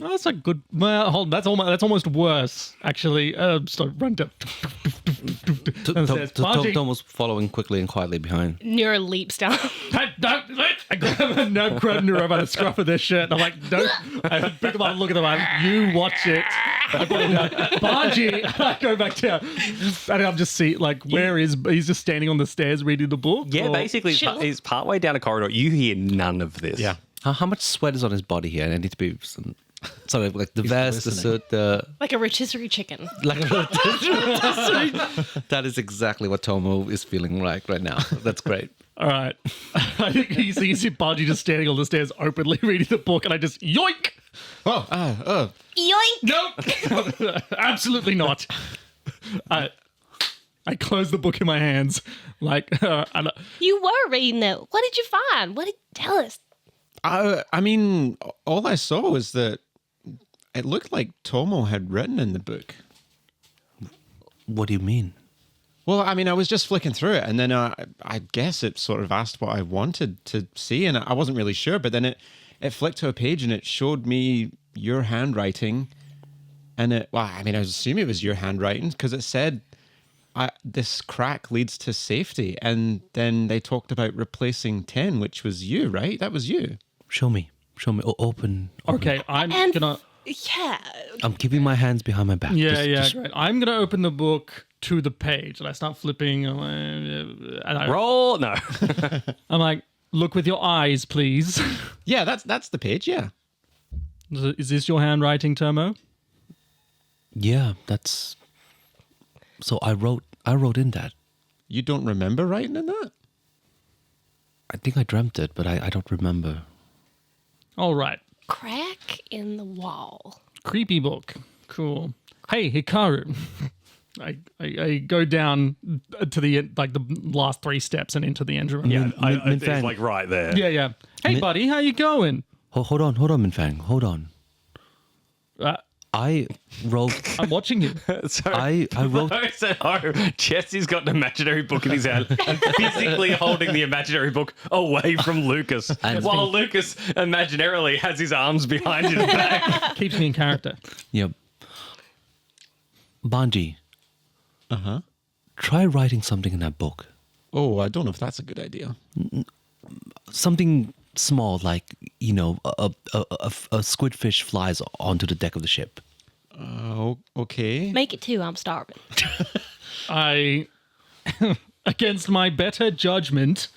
S1: Oh, that's a good. Well, hold on, that's almost worse, actually. So run down.
S5: Tomo's following quickly and quietly behind.
S4: NURO leaps down.
S1: I grab NURO by the scruff of their shirt. And I'm like, don't. I pick them up and look at them. Like, you watch it. I put it down. BANJI. I go back down. And I'm just where is he's just standing on the stairs reading the book?
S2: Yeah,
S1: or?
S2: basically, he's partway down a corridor. You hear none of this.
S3: Yeah.
S5: How much sweat is on his body here? I need to be sorry, like the vest, the suit,
S4: Like a rotisserie chicken.
S5: like that is exactly what Tomo is feeling like right now. That's great.
S1: All right. I think he sees BANJI just standing on the stairs openly reading the book, and I just yoink.
S4: Yoink!
S1: Nope. Absolutely not. I close the book in my hands.
S4: You were reading it. What did you find? Tell us.
S3: I mean, all I saw was that it looked like Tomo had written in the book.
S5: What do you mean?
S3: Well, I mean, I was just flicking through it, and then I guess it sort of asked what I wanted to see, and I wasn't really sure. But then it flicked to a page, and it showed me your handwriting, and I was assuming it was your handwriting because it said this crack leads to safety, and then they talked about replacing 10, which was you, right? That was you.
S5: Show me. Open.
S1: Okay, I'm gonna.
S4: Yeah.
S5: I'm keeping my hands behind my back.
S1: Just great. I'm gonna open the book to the page, and I start flipping.
S2: Roll. No.
S1: I'm like, look with your eyes, please.
S3: Yeah, that's the page. Yeah.
S1: Is this your handwriting, Tomo?
S5: Yeah, that's. So I wrote in that.
S3: You don't remember writing in that?
S5: I think I dreamt it, but I don't remember.
S1: All right.
S4: Crack in the wall.
S1: Creepy book. Cool. Hey, Hikaru. I go down to the end, like the last 3 steps and into the engine room.
S2: Yeah,
S5: Min
S2: it's
S5: Fang.
S2: like right there.
S1: Yeah. Hey, buddy, how you going?
S5: Hold on, Min Fang. Hold on. I wrote.
S1: I'm watching you.
S2: So
S5: I wrote.
S2: those at home, Jesse's got an imaginary book in his hand, physically holding the imaginary book away from Lucas, while Lucas imaginarily has his arms behind his back.
S1: Keeps me in character.
S5: Yep. Banji, try writing something in that book.
S3: Oh, I don't know if that's a good idea.
S5: Something small, like a squidfish flies onto the deck of the ship.
S3: Okay.
S4: Make it 2. I'm starving.
S1: I, against my better judgment,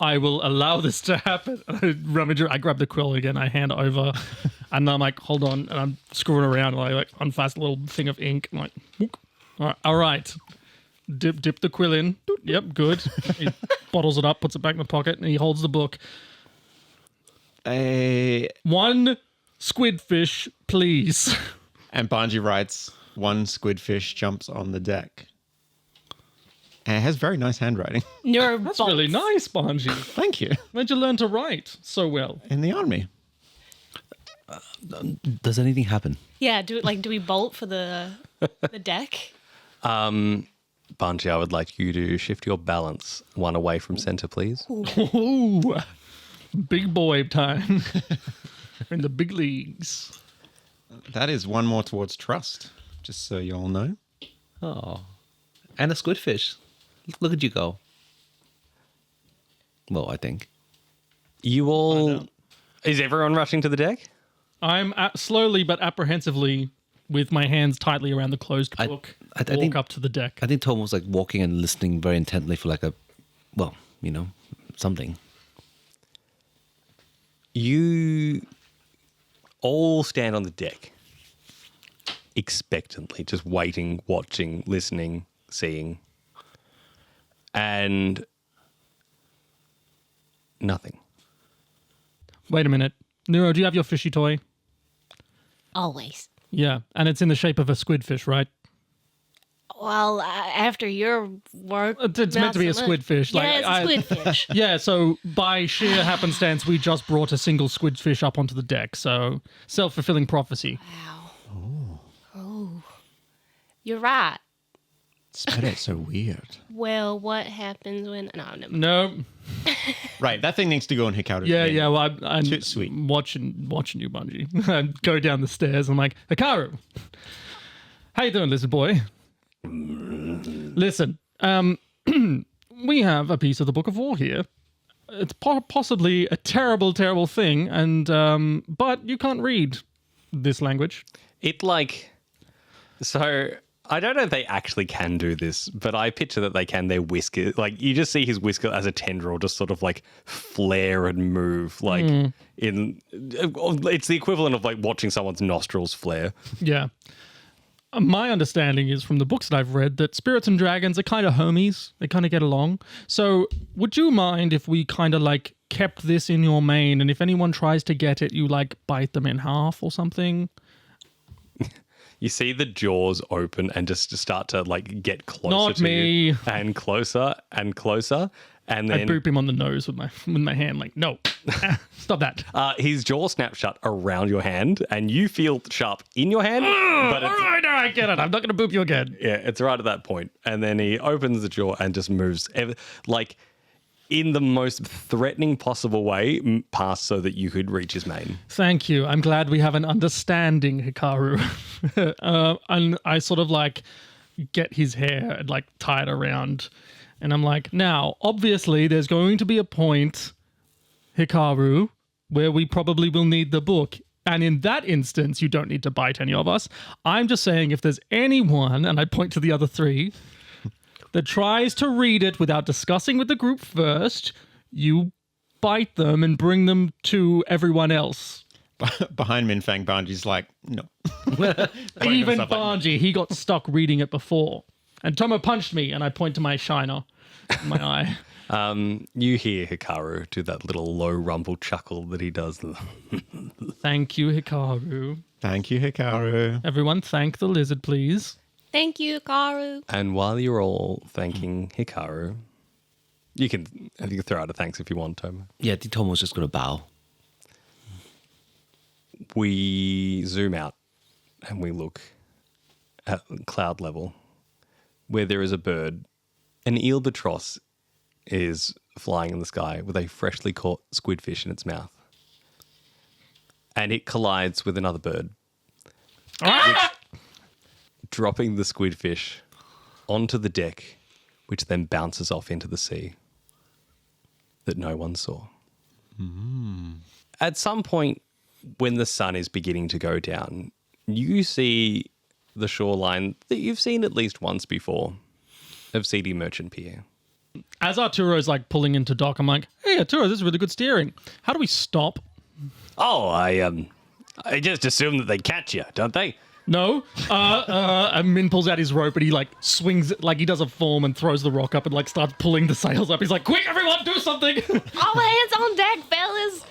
S1: I will allow this to happen. I grab the quill again, I hand it over, and I'm like, hold on, and I'm screwing around, and I like unfast a little thing of ink. I'm like, whoop. All right. Dip the quill in. Yep, good. He bottles it up, puts it back in the pocket, and he holds the book. 1 squidfish, please.
S3: And Banji writes, 1 squidfish jumps on the deck. And it has very nice handwriting.
S1: That's really nice, Banji.
S3: Thank you.
S1: Where'd you learn to write so well?
S3: In the army.
S5: Does anything happen?
S4: Yeah, do we bolt for the deck?
S2: Banji, I would like you to shift your balance 1 away from center, please.
S1: Ooh, big boy time. In the big leagues.
S3: That is 1 more towards trust, just so you all know.
S5: Oh, and a squidfish. Look at you go. Well, I think.
S2: You all... Is everyone rushing to the deck?
S1: I'm slowly but apprehensively, with my hands tightly around the closed book,
S5: I think-
S1: up to the deck.
S5: I think Tom was like walking and listening very intently for like something.
S2: You all stand on the deck, expectantly, just waiting, watching, listening, seeing, and nothing.
S1: Wait a minute. NURO, do you have your fishy toy?
S4: Always.
S1: Yeah, and it's in the shape of a squidfish, right?
S4: Well, after your work,
S1: It's meant to be a
S4: not so much.
S1: squidfish.
S4: Yeah, it's a squidfish.
S1: Yeah, so by sheer happenstance, we just brought a single squidfish up onto the deck. So self-fulfilling prophecy.
S4: Wow. Oh. You're right.
S3: Spell it so weird.
S4: Well, what happens when... No, never.
S1: No.
S3: Right, that thing needs to go in Hikaru's
S1: Yeah,
S3: bin.
S1: yeah. Well, I'm
S3: Too sweet.
S1: watching you, Bungie. I go down the stairs. I'm like, Hikaru, how you doing, lizard boy? Listen, we have a piece of the Book of War here. It's possibly a terrible, terrible thing, and but you can't read this language.
S2: So I don't know if they actually can do this, but I picture that they can. Their whisker, like you just see his whisker as a tendril just sort of like flare and move, like it's the equivalent of like watching someone's nostrils flare.
S1: Yeah. My understanding is from the books that I've read that spirits and dragons are kind of homies. They kind of get along. So would you mind if we kind of like kept this in your mane, and if anyone tries to get it, you like bite them in half or something?
S2: You see the jaws open and just start to like get closer
S1: Not
S2: to
S1: me.
S2: you and closer and closer. And
S1: I
S2: then
S1: boop him on the nose with my hand, like, no, stop that.
S2: his jaw snaps shut around your hand and you feel sharp in your hand. But
S1: All
S2: it's,
S1: right, I get it. I'm not going to boop you again.
S2: yeah, it's right at that point. And then he opens the jaw and just moves like in the most threatening possible way past so that you could reach his mane.
S1: Thank you. I'm glad we have an understanding, Hikaru. And I sort of like get his hair and like tie it around. And I'm like, now, obviously, there's going to be a point, Hikaru, where we probably will need the book. And in that instance, you don't need to bite any of us. I'm just saying if there's anyone, and I point to the other 3, that tries to read it without discussing with the group first, you bite them and bring them to everyone else.
S3: Behind Min Fang, Banji's like, no.
S1: Even
S3: himself like,
S1: Banji, he got stuck reading it before. And Tomo punched me, and I point to my shiner in my eye.
S2: You hear Hikaru do that little low rumble chuckle that he does.
S1: Thank you, Hikaru.
S3: Thank you, Hikaru.
S1: Everyone, thank the lizard, please.
S4: Thank you, Karu.
S2: And while you're all thanking Hikaru, you can throw out a thanks if you want, Tomo.
S5: Yeah, the Tomo's just going to bow.
S2: We zoom out and we look at cloud level where there is a bird. An albatross is flying in the sky with a freshly caught squidfish in its mouth. And it collides with another bird, dropping the squidfish onto the deck, which then bounces off into the sea that no one saw. At some point, when the sun is beginning to go down, you see the shoreline that you've seen at least once before of CD Merchant Pier.
S1: As Arturo's like pulling into dock, I'm like, hey, Arturo, this is really good steering. How do we stop?
S2: Oh, I just assume that they catch you, don't they?
S1: No. And Min pulls out his rope and he like swings it, like he does a form and throws the rock up and like starts pulling the sails up. He's like, quick, everyone, do something.
S4: All hands on deck, fellas.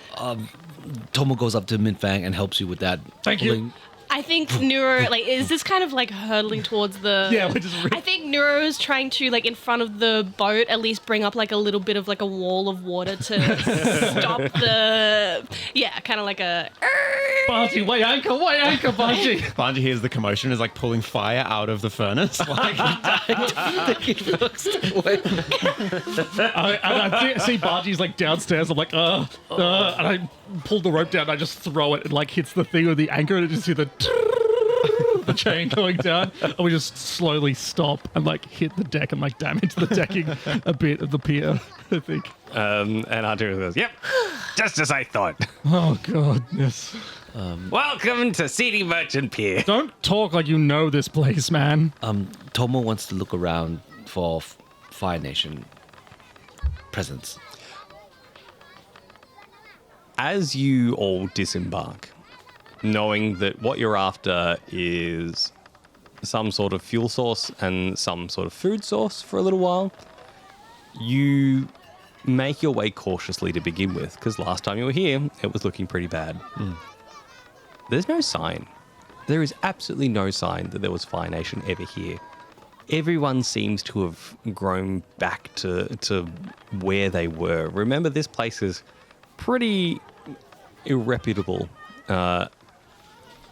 S5: Tomo goes up to Minfang and helps you with that.
S1: Thank you.
S4: I think NURO, like, is this kind of like hurtling towards the...
S1: Yeah, we're just...
S4: I think NURO is trying to, like, in front of the boat, at least bring up, like, a little bit of, like, a wall of water to stop the... Yeah, kind of like a...
S1: BANJI, weigh anchor, BANJI.
S3: BANJI hears the commotion, is like pulling fire out of the furnace. Like,
S1: I see BANJI's, like, downstairs. I'm like, and I pull the rope down and I just throw it and, like, hits the thing with the anchor and I just see the chain going down, and we just slowly stop and like hit the deck and like damage the decking a bit of the pier, I think.
S2: And Arturo goes, yep, just as I thought.
S1: Oh god, yes.
S2: Welcome to CD Merchant Pier.
S1: Don't talk like you know this place, man.
S5: Tomo wants to look around for Fire Nation presence.
S2: As you all disembark, knowing that what you're after is some sort of fuel source and some sort of food source for a little while, you make your way cautiously to begin with, because last time you were here, it was looking pretty bad. There's no sign. There is absolutely no sign that there was Fire Nation ever here. Everyone seems to have grown back to where they were. Remember, this place is pretty irreputable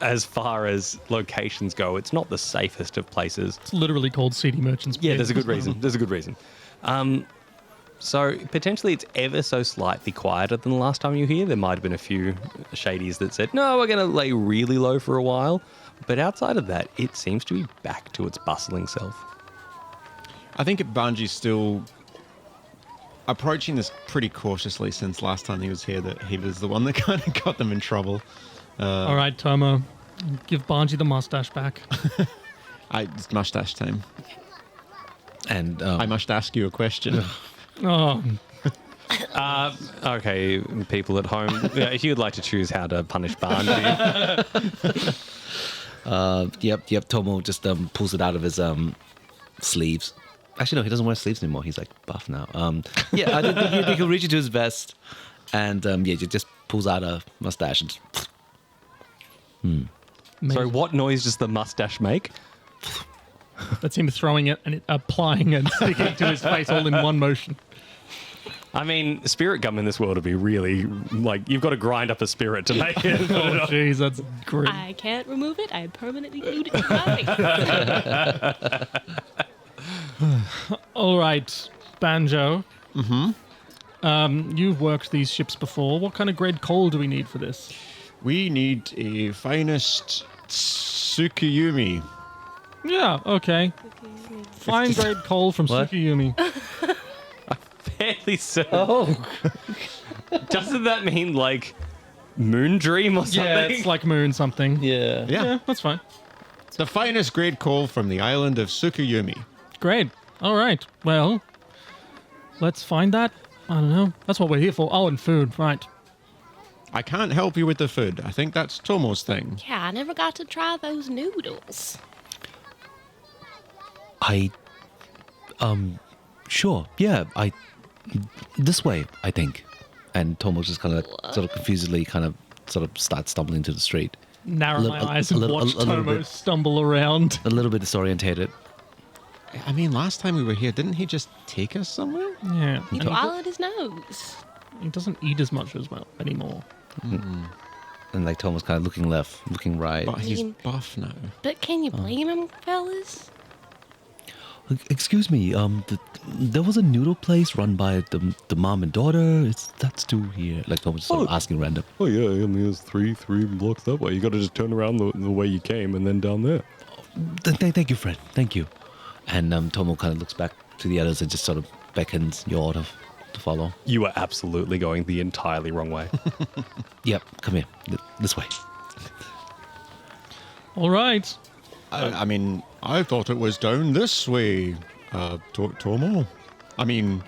S2: as far as locations go. It's not the safest of places.
S1: It's literally called CD Merchants Pier.
S2: Yeah, there's a good reason. There's a good reason. So potentially it's ever so slightly quieter than the last time you were here. There might have been a few shadies that said, no, we're going to lay really low for a while. But outside of that, it seems to be back to its bustling self.
S3: I think BANJI's still approaching this pretty cautiously since last time he was here, that he was the one that kind of got them in trouble.
S1: All right, Tomo, give BANJI the mustache back.
S3: It's mustache time.
S5: And
S3: I must ask you a question.
S1: Oh,
S2: Okay, people at home, if you'd like to choose how to punish BANJI.
S5: Yep. Tomo just pulls it out of his sleeves. Actually, no, he doesn't wear sleeves anymore. He's like buff now. I think he'll reach into his vest and he just pulls out a mustache and.
S2: So what noise does the mustache make?
S1: that's him throwing it and applying and sticking to his face all in one motion.
S2: I mean, spirit gum in this world would be really, like, you've got to grind up a spirit to make it.
S1: Oh, jeez, that's great.
S4: I can't remove it. I permanently glued it to my face.
S1: All right, Banjo. You've worked these ships before. What kind of grade coal do we need for this?
S3: We need a finest Tsukiyumi.
S1: Yeah, okay. Fine grade coal from
S5: What?
S1: Tsukiyumi.
S2: Fairly certain. Doesn't that mean, like, moon dream or something?
S1: Yeah, it's like moon something.
S5: Yeah.
S1: Yeah, that's fine.
S3: The finest grade coal from the island of Tsukiyumi.
S1: Great. All right. Well, let's find that. I don't know. That's what we're here for. Oh, and food. Right.
S3: I can't help you with the food. I think that's Tomo's thing.
S4: Yeah, I never got to try those noodles.
S5: Sure. Yeah, this way, I think. And Tomo just kind of sort of confusedly sort of starts stumbling to the street.
S1: narrow my eyes and watch
S5: a little
S1: Tomo
S5: bit.
S1: stumble around.
S5: A little bit disorientated.
S3: I mean, last time we were here, didn't he just take us somewhere?
S1: Yeah.
S4: He
S1: And
S4: swallowed his nose.
S1: he doesn't eat as much as well anymore.
S5: And like Tomo's kind of looking left, looking right.
S3: But he's
S4: mean-
S3: buff now.
S4: But can you blame him, fellas?
S5: Excuse me, there was a noodle place run by the mom and daughter. Is that still here? Like Tomo's sort of asking random.
S6: Oh yeah, I mean it's three blocks that way. You got to just turn around the way you came and then down there.
S5: Thank you, friend. Thank you. And Tomo kind of looks back to the others and just sort of beckons you all to follow.
S6: You are absolutely going the entirely wrong way.
S5: Yep, come here. This way.
S1: All right.
S3: I mean, I thought it was down this way, Tomo. I mean,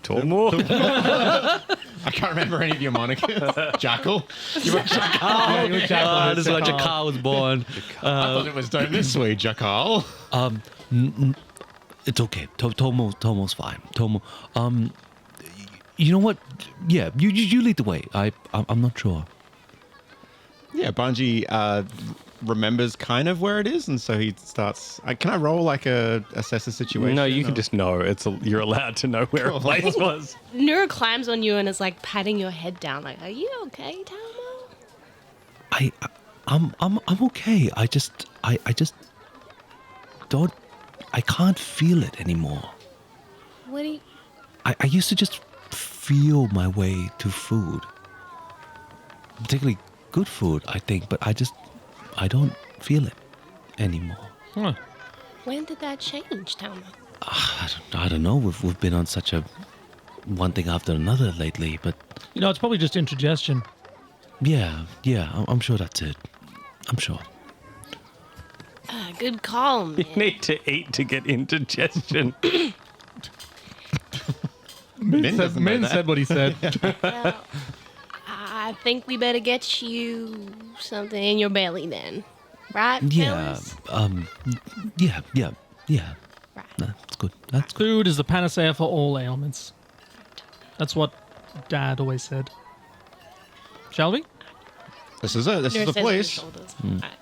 S6: Tomo?
S3: I can't remember any of your monikers. Jackal? You were Jackal?
S1: You're Jackal.
S5: This is why Jakar was born.
S3: I thought it was down this way, Jackal.
S5: It's okay. Tomo's fine. Tomo. You know what? Yeah, you lead the way. I'm not sure.
S3: Yeah, BANJI remembers kind of where it is, and so he starts. Can I roll like assess a situation?
S6: No, you can
S3: or-
S6: just know. You're allowed to know where a place was.
S4: Nura climbs on you and is like patting your head down, like, "Are you okay, Tomo?"
S5: I'm okay. I just don't. I can't feel it anymore.
S4: What do you?
S5: I used to just feel my way to food, particularly good food, I think. But I don't feel it anymore.
S1: Huh.
S4: When did that change, Tomo?
S5: I don't know. We've been on such a one thing after another lately, but
S1: You know, it's probably just indigestion.
S5: yeah, I'm sure that's it. I'm sure.
S4: Good call, man.
S6: You need to eat to get indigestion.
S3: Min doesn't know
S1: Min
S3: that.
S1: said what he said.
S4: Well, I think we better get you something in your belly then, right?
S5: Yeah,
S4: fellas?
S5: yeah.
S4: Right.
S5: That's good. That's good.
S1: Food is the panacea for all ailments. That's what Dad always said. Shall we?
S3: This is it. This
S4: Nura
S3: is the
S4: says on his
S3: place.
S4: shoulders.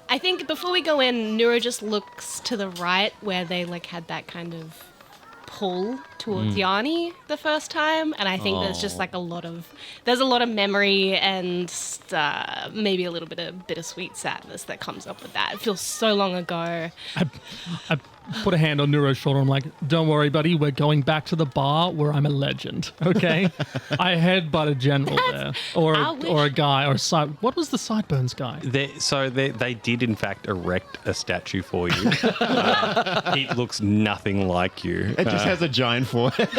S4: I think before we go in, Nura just looks to the right where they like had that kind of pull towards Yanni the first time, and I think there's just like a lot of memory and maybe a little bit of bittersweet sadness that comes up with that. It feels so long ago.
S1: I put a hand on Nuro's shoulder. I'm like, don't worry, buddy. We're going back to the bar where I'm a legend, okay? I headbutt a general there.
S4: I wish-
S1: Or a guy. Or what was the sideburns guy?
S6: They did, in fact, erect a statue for you. He looks nothing like you.
S3: It just has a giant forehead.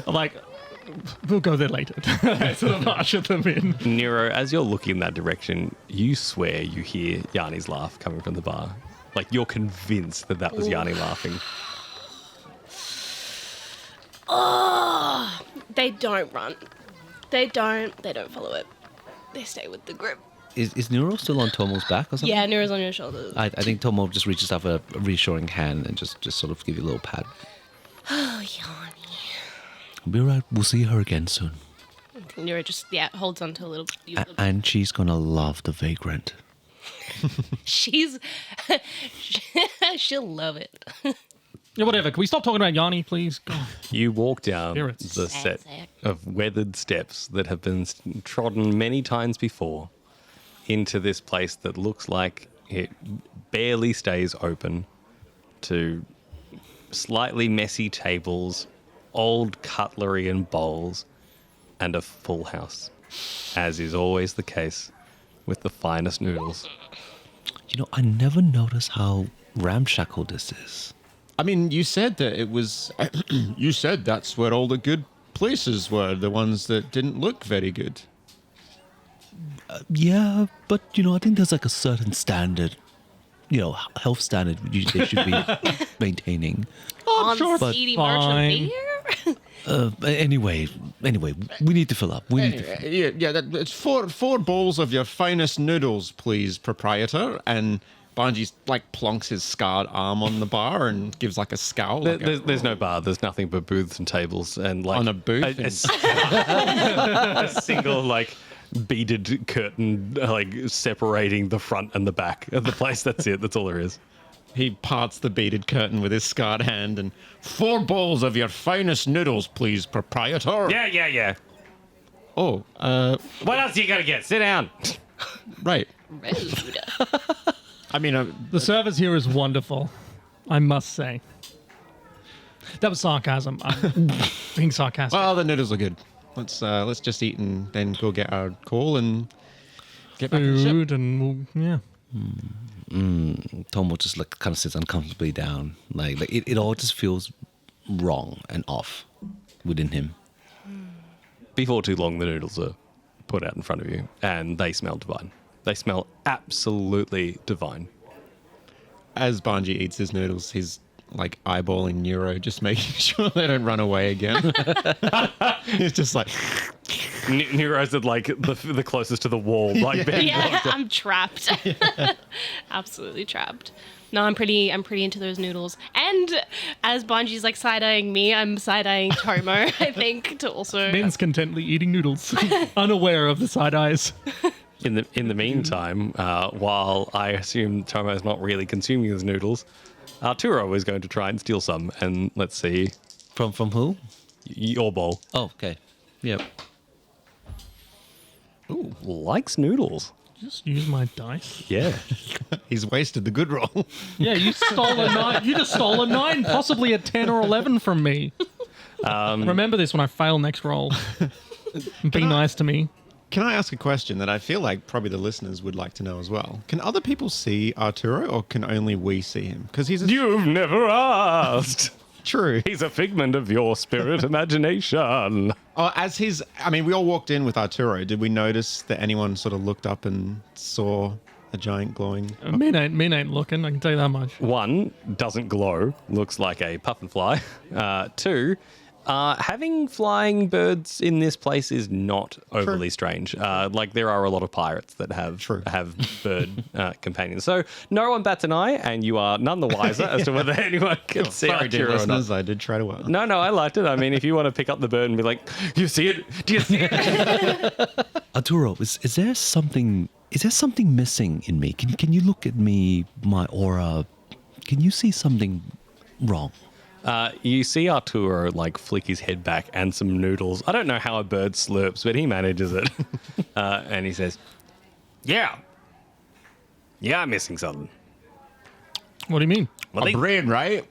S1: I'm like, we'll go there later. I sort of usher them in.
S6: Nero, as you're looking in that direction, you swear you hear Yanni's laugh coming from the bar. Like, you're convinced that was Yanni laughing.
S4: Oh, they don't run. They don't follow it. They stay with the group.
S5: Is Nuro still on Tomo's back or something?
S4: Yeah, Nura's on your shoulders.
S5: I think Tomo just reaches out a reassuring hand and just sort of give you a little pat.
S4: Oh, Yanni.
S5: Be right. We'll see her again soon.
S4: Nura just holds on to a little.
S5: And she's gonna love the vagrant.
S4: She's she'll love it.
S1: Yeah, whatever. Can we stop talking about Yanni, please? God.
S6: You walk down
S1: Spirits.
S6: the
S4: Sad
S6: set
S4: sack.
S6: of weathered steps that have been trodden many times before into this place that looks like it barely stays open, to slightly messy tables, old cutlery and bowls, and a full house, as is always the case with the finest noodles.
S5: You know, I never noticed how ramshackle this is.
S3: I mean, you said that it was. You said that's where all the good places were, the ones that didn't look very good.
S5: Yeah, but you know, I think there's like a certain standard, health standard they should be maintaining.
S4: On
S5: but
S4: seedy
S1: fine.
S4: merchant beer.
S5: Anyway, we need to fill up. We need to.
S3: Yeah, it's four bowls of your finest noodles, please, proprietor, and Banji like plonks his scarred arm on the bar and gives like a scowl.
S6: There's no bar. There's nothing but booths and tables and like
S3: On a booth?
S6: a single like beaded curtain like separating the front and the back of the place. That's it. That's all there is.
S3: He parts the beaded curtain with his scarred hand and 4 bowls of your finest noodles, please, proprietor.
S6: Yeah.
S3: Oh,
S6: What else you gotta get? Sit down.
S3: right.
S4: Rude.
S3: I mean,
S1: The service here is wonderful, I must say. That was sarcasm. I'm being sarcastic.
S3: well, the noodles are good. Let's just eat and then go get our call and get back to the ship.
S1: Food and yeah.
S5: Tomo just like kind of sits uncomfortably down. Like it all just feels wrong and off within him.
S6: Before too long, the noodles are put out in front of you, and they smell divine. They smell absolutely divine.
S3: As Banji eats his noodles, he's like eyeballing NURO, just making sure they don't run away again. He's just like,
S6: NURO's at like the closest to the wall, like being
S4: Yeah, I'm trapped. Absolutely trapped. No, I'm pretty into those noodles. And as Banji's like side-eyeing me, I'm side-eyeing Tomo, I think, to also...
S1: Min's contently eating noodles, unaware of the side eyes.
S6: In the meantime, while I assume Tomo's not really consuming his noodles, Arturo is going to try and steal some, and let's see.
S5: From who?
S6: Your bowl.
S5: Oh, okay. Yep.
S6: Ooh, likes noodles.
S1: Just use my dice.
S6: Yeah.
S3: he's wasted the good roll.
S1: Yeah, you stole a 9. You just stole a 9, possibly a 10 or 11 from me. Remember this when I fail next roll. Be nice to me.
S3: Can I ask a question that I feel like probably the listeners would like to know as well? Can other people see Arturo, or can only we see him? Because he's
S6: You've never asked.
S3: true.
S6: He's a figment of your spirit imagination.
S3: Oh, we all walked in with Arturo. Did we notice that anyone sort of looked up and saw a giant glowing?
S1: Min ain't looking, I can tell you that much.
S6: 1, doesn't glow, looks like a puff and fly. 2, having flying birds in this place is not overly strange. Like there are a lot of pirates that have bird companions. So no one bats an eye, and you are none the wiser as to whether anyone can see
S3: Sorry, dear
S6: Arturo or not.
S3: listeners, I did try to.
S6: No, I liked it. I mean, if you want to pick up the bird and be like, "You see it? Do you see it?"
S5: Arturo, is there something missing in me? Can you look at me, my aura? Can you see something wrong?
S6: You see Arturo like flick his head back and some noodles. I don't know how a bird slurps, but he manages it. And he says, Yeah, I'm missing something.
S1: What do you mean?
S6: Well, they-
S3: Brain, right?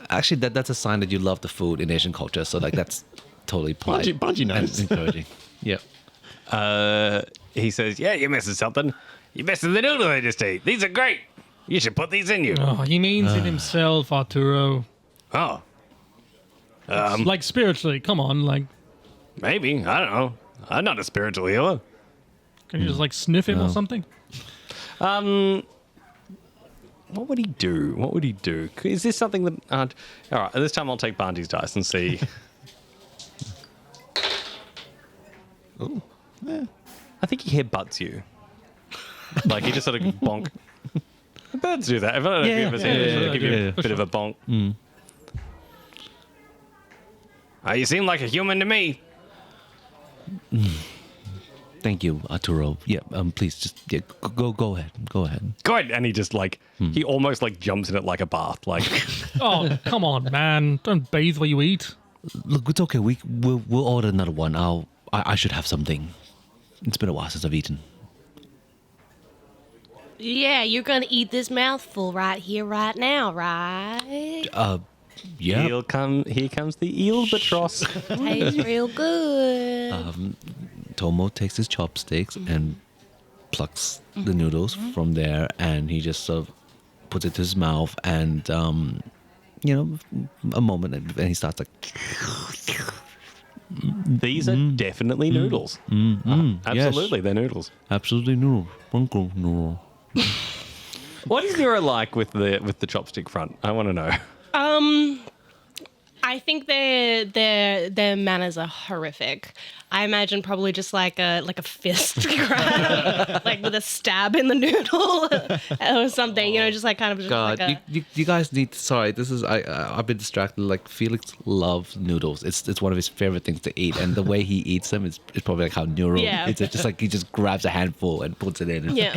S5: Actually, that's a sign that you love the food in Asian culture. So like that's totally polite.
S3: Banji knows.
S5: and encouraging. Yep.
S6: he says, Yeah, you're missing something. You're missing the noodles I just ate. These are great. You should put these in you.
S1: Oh, he means in himself, Arturo.
S6: Oh,
S1: Like spiritually, come on, like,
S6: maybe. I don't know. I'm not a spiritual healer.
S1: can you just like sniff him or something?
S6: What would he do? Is this something that... all right, this time I'll take Banji's dice and see.
S3: Ooh. Yeah.
S6: I think he headbutts you. Like, he just sort of bonk. The birds do that. I don't know if you've ever seen it. They give you a bit of a bonk. You seem like a human to me.
S5: Thank you, Arturo. Yeah. Please just go ahead. Go ahead.
S6: Go ahead. And he just, like, he almost, like, jumps in it like a bath. Like,
S1: Oh, come on, man. Don't bathe while you eat.
S5: Look, it's okay. We'll order another one. I should have something. It's been a while since I've eaten.
S4: Yeah, you're gonna eat this mouthful right here, right now, right?
S5: Yeah.
S6: here comes the albatross.
S4: Tastes real good.
S5: Tomo takes his chopsticks and plucks the noodles from there, and he just sort of puts it to his mouth, and a moment, and he starts like.
S6: These are definitely noodles. Absolutely, they're noodles.
S5: Absolutely noodle. Noodle.
S6: What is NURO like with the chopstick front? I want to know.
S4: I think their manners are horrific. I imagine probably just like a fist grab, like with a stab in the noodle or something. You know, just like kind of just
S5: God,
S4: like a.
S5: you guys need. Sorry, this is I've been distracted. Like Felix loves noodles. It's one of his favorite things to eat, and the way he eats them is probably like how NURO.
S4: Yeah.
S5: It's just like he just grabs a handful and puts it in. And
S4: Yeah.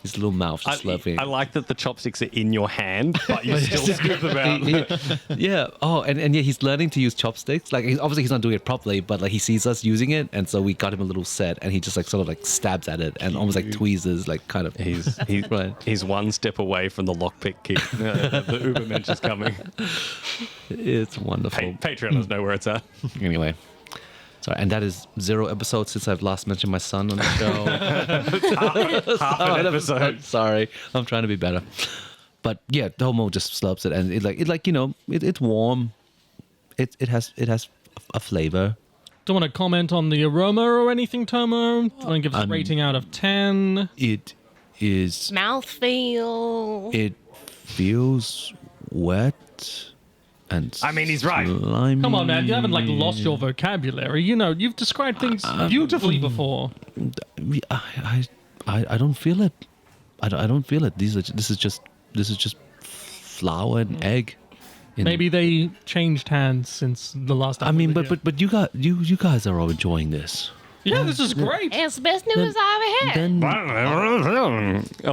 S5: his little mouth just slurping.
S6: I like that the chopsticks are in your hand, but you still scoop them out.
S5: Yeah. Oh, and yeah, he's learning to use chopsticks. Like obviously he's not doing it properly, but like he sees us using it, and so we got him a little set, and he just like sort of like stabs at it and almost like tweezes, like kind of.
S6: He's one step away from the lockpick kit. The Uber mensch is coming.
S5: It's wonderful.
S6: Patreoners know where it's at.
S5: Anyway. Sorry, and that is 0 episodes since I've last mentioned my son on the show.
S6: Half an episode.
S5: Sorry, I'm trying to be better. But yeah, TOMO just slurps it, and it's warm. It has a flavor.
S1: Do you want to comment on the aroma or anything, Tomo? Do you want to give us a rating out of 10?
S5: It is.
S4: Mouthfeel.
S5: It feels wet. And
S6: I mean, he's right.
S5: slimy.
S1: Come on, man. You haven't like lost your vocabulary. You know, you've described things beautifully before.
S5: I don't feel it. I don't feel it. This is just flour and egg.
S1: Maybe they changed hands since the last time.
S5: I mean,
S1: we were here.
S5: but you guys are all enjoying this.
S1: Yeah, this is great.
S4: It's the best noodles I ever had.
S5: Then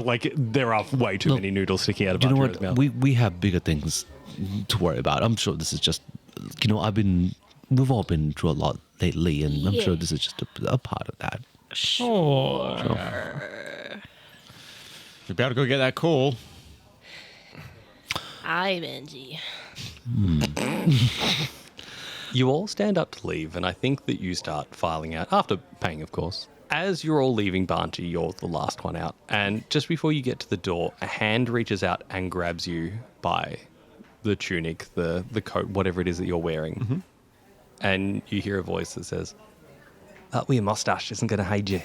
S6: Like, there are way too many noodles sticking out of
S5: you know
S6: Banji's
S5: what?
S6: mouth.
S5: We have bigger things to worry about. I'm sure this is just, we've all been through a lot lately, and I'm sure this is just a part of that.
S1: Sure.
S3: You better go get that call.
S4: Hi, Benji.
S6: You all stand up to leave, and I think that you start filing out, after paying, of course. As you're all leaving Banji, you're the last one out. And just before you get to the door, a hand reaches out and grabs you by the tunic, the coat, whatever it is that you're wearing. Mm-hmm. And you hear a voice that says, "That wee mustache isn't going to hide you."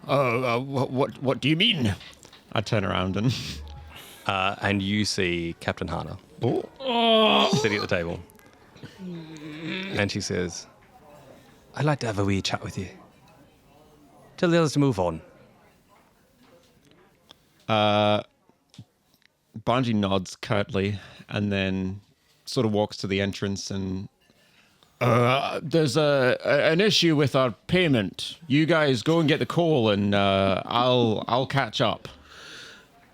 S3: What do you mean? I turn around
S6: And you see Captain Hana sitting at the table. And she says, "I'd like to have a wee chat with you. Tell the others to move on."
S3: Banji nods curtly and then sort of walks to the entrance and there's an issue with our payment. You guys go and get the coal, and I'll catch up.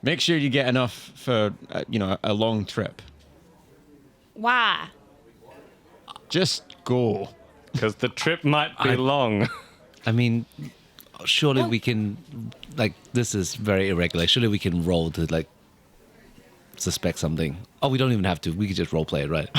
S3: Make sure you get enough for a long trip.
S4: Why?
S3: Just go.
S6: Because the trip might be long.
S5: I mean, surely we can, like, this is very irregular. Surely we can roll to, like, suspect something. Oh, we don't even have to. We could just role play it, right?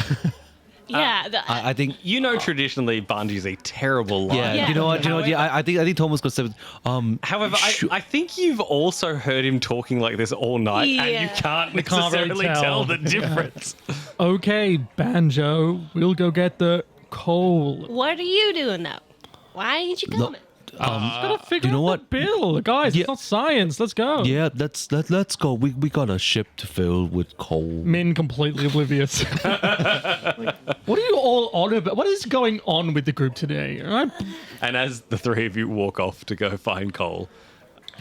S4: Yeah.
S5: I think.
S6: You know, traditionally, Banji's a terrible liar.
S5: Yeah,
S4: Yeah.
S5: you know what? Yeah, I think Tomo's gonna say.
S6: However, I think you've also heard him talking like this all night, and you
S4: Yeah.
S6: can't
S1: We can't really
S6: necessarily
S1: tell.
S6: tell the difference.
S1: Okay, Banjo, we'll go get the coal.
S4: What are you doing though? Why ain't you coming?
S1: Gotta figure
S5: you know
S1: out
S5: what?
S1: the bill, guys.
S5: Yeah.
S1: It's not science. Let's go.
S5: Yeah, let's go. We got a ship to fill with coal.
S1: Min completely oblivious. Like, what are you all on about? What is going on with the group today? All right?
S6: And as the three of you walk off to go find coal,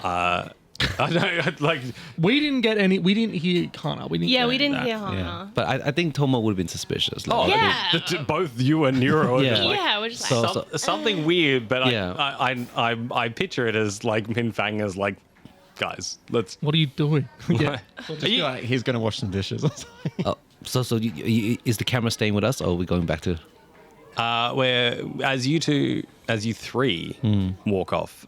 S6: I don't like.
S1: We didn't get any. We didn't hear Kana. We didn't.
S4: Yeah,
S1: get
S4: we
S1: any of
S4: didn't
S1: that.
S4: hear Hana.
S5: But I think Tomo would have been suspicious. Like,
S6: Oh,
S4: Yeah.
S6: both you and NURO are just
S5: Yeah.
S6: like,
S4: Yeah, we're just like,
S5: So-
S6: something weird, but
S5: Yeah.
S6: I picture it as like MINH as like, guys, let's.
S1: What are you doing? Yeah.
S3: Just feel like he's going to wash some dishes or something.
S5: so is the camera staying with us, or are we going back to?
S6: Where as you three walk off,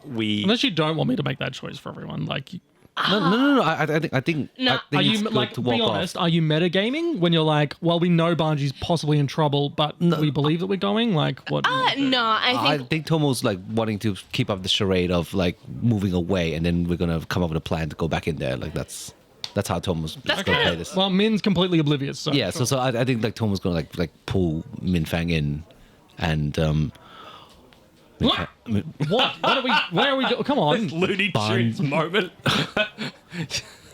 S6: we
S1: Unless you don't want me to make that choice for everyone, like,
S5: No. I think
S4: No.
S1: are
S5: it's
S1: you
S5: good
S1: like?
S5: to
S1: Be
S5: walk
S1: honest.
S5: off.
S1: Are you metagaming when you're like, well, we know Banji's possibly in trouble, but we believe that we're going? Like, what?
S4: no, I think
S5: Tomo's like wanting to keep up the charade of like moving away, and then we're gonna come up with a plan to go back in there. Like that's how Tomo's
S4: That's
S5: gonna
S4: kind
S5: play
S4: of-
S5: this.
S1: Well, Min's completely oblivious. So
S5: Yeah, so I think like Tomo's gonna like pull Minfang in, and
S1: What? What? Where are we going? Come on.
S6: Looney Tunes moment.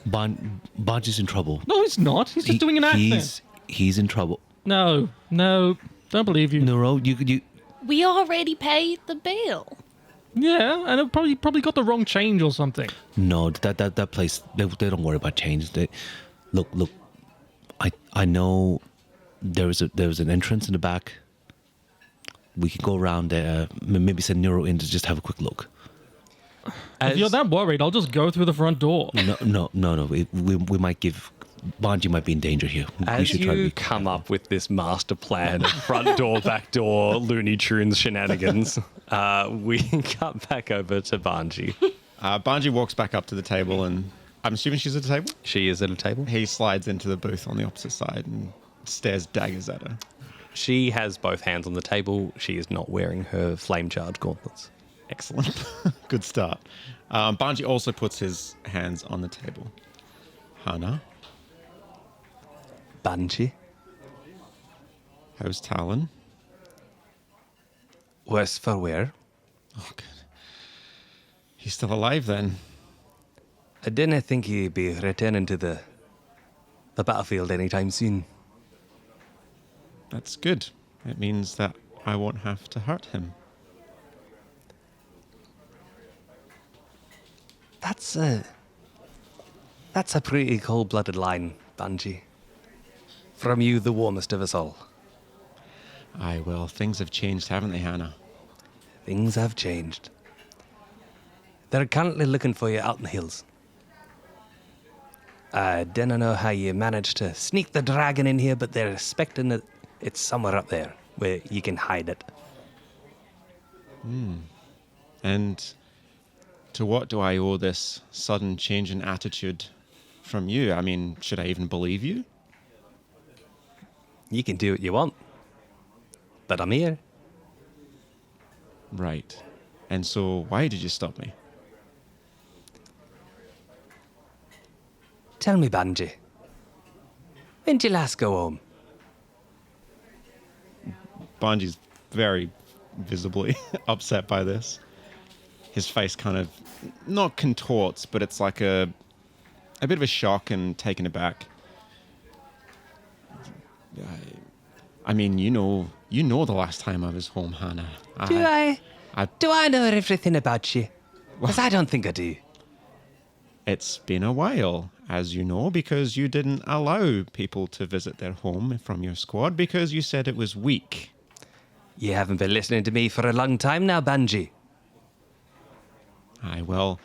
S5: Banji's in trouble.
S1: No, he's not. He's just doing an accent.
S5: He's in trouble.
S1: No, don't believe you.
S5: NURO, you
S4: We already paid the bill.
S1: Yeah, and it probably got the wrong change or something.
S5: No, that place, they don't worry about changes. Look, I know there was an entrance in the back. We could go around there, maybe send NURO in to just have a quick look.
S1: If you're that worried, I'll just go through the front door.
S5: No. We might give... Banji might be in danger here. We
S6: As
S5: should try to
S6: you
S5: be
S6: come up with this master plan of front door, back door, Looney Tunes shenanigans, we cut back over to Banji.
S3: Banji walks back up to the table, and I'm assuming she's at the table?
S6: She is at a table.
S3: He slides into the booth on the opposite side and stares daggers at her.
S6: She has both hands on the table. She is not wearing her flame charge gauntlets.
S3: Excellent. Good start. Banji also puts his hands on the table. Hana,
S6: Banji,
S3: how's Talon?
S6: worse for wear.
S3: Oh, good. He's still alive then.
S6: I didn't think he'd be returning to the battlefield anytime soon.
S3: That's good. It means that I won't have to hurt him.
S6: That's a pretty cold-blooded line, Banji. From you, the warmest of us all.
S3: Aye, well, things have changed, haven't they, Hannah?
S6: Things have changed. They're currently looking for you out in the hills. I don't know how you managed to sneak the dragon in here, but they're expecting that it's somewhere up there where you can hide it.
S3: And to what do I owe this sudden change in attitude from you? I mean, should I even believe you?
S6: You can do what you want. But I'm here.
S3: Right. And so why did you stop me?
S6: Tell me, Banji. When did you last go home?
S3: Banji's very visibly upset by this. His face kind of not contorts, but it's like a bit of a shock and taken aback. I mean, you know the last time I was home, Hannah.
S6: Do I know everything about you? Because I don't think I do.
S3: It's been a while, as you know, because you didn't allow people to visit their home from your squad because you said it was weak.
S6: You haven't been listening to me for a long time now, Banji.
S3: Aye, well,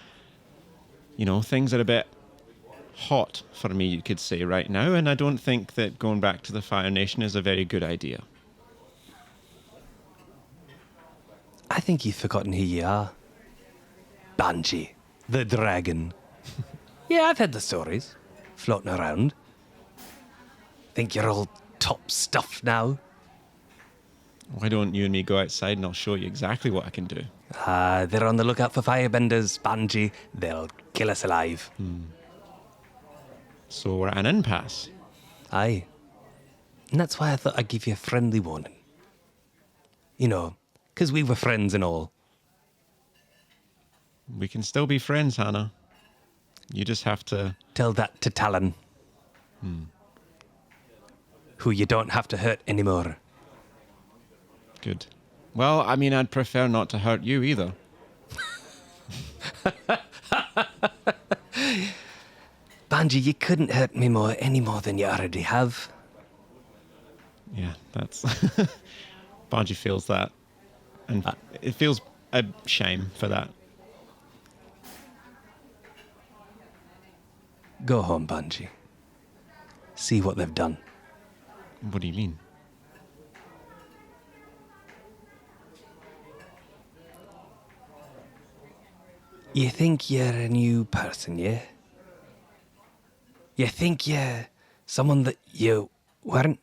S3: things are a bit hot for me, you could say, right now, and I don't think that going back to the Fire Nation is a very good idea.
S6: I think you've forgotten who you are. Banji, the dragon. Yeah, I've heard the stories floating around. Think you're all top stuff now?
S3: Why don't you and me go outside and I'll show you exactly what I can do?
S6: They're on the lookout for firebenders, Banji. They'll kill us alive.
S3: So we're at an impasse.
S6: Aye. And that's why I thought I'd give you a friendly warning. Because we were friends and all.
S3: We can still be friends, Hannah. You just have to...
S6: Tell that to Talon. Who you don't have to hurt anymore.
S3: Good. Well, I mean, I'd prefer not to hurt you either.
S6: Banji, you couldn't hurt me any more than you already have.
S3: Yeah, that's... Banji feels that. And it feels a shame for that.
S6: Go home, Banji. See what they've done.
S3: What do you mean?
S6: You think you're a new person, yeah? You think you're someone that you weren't?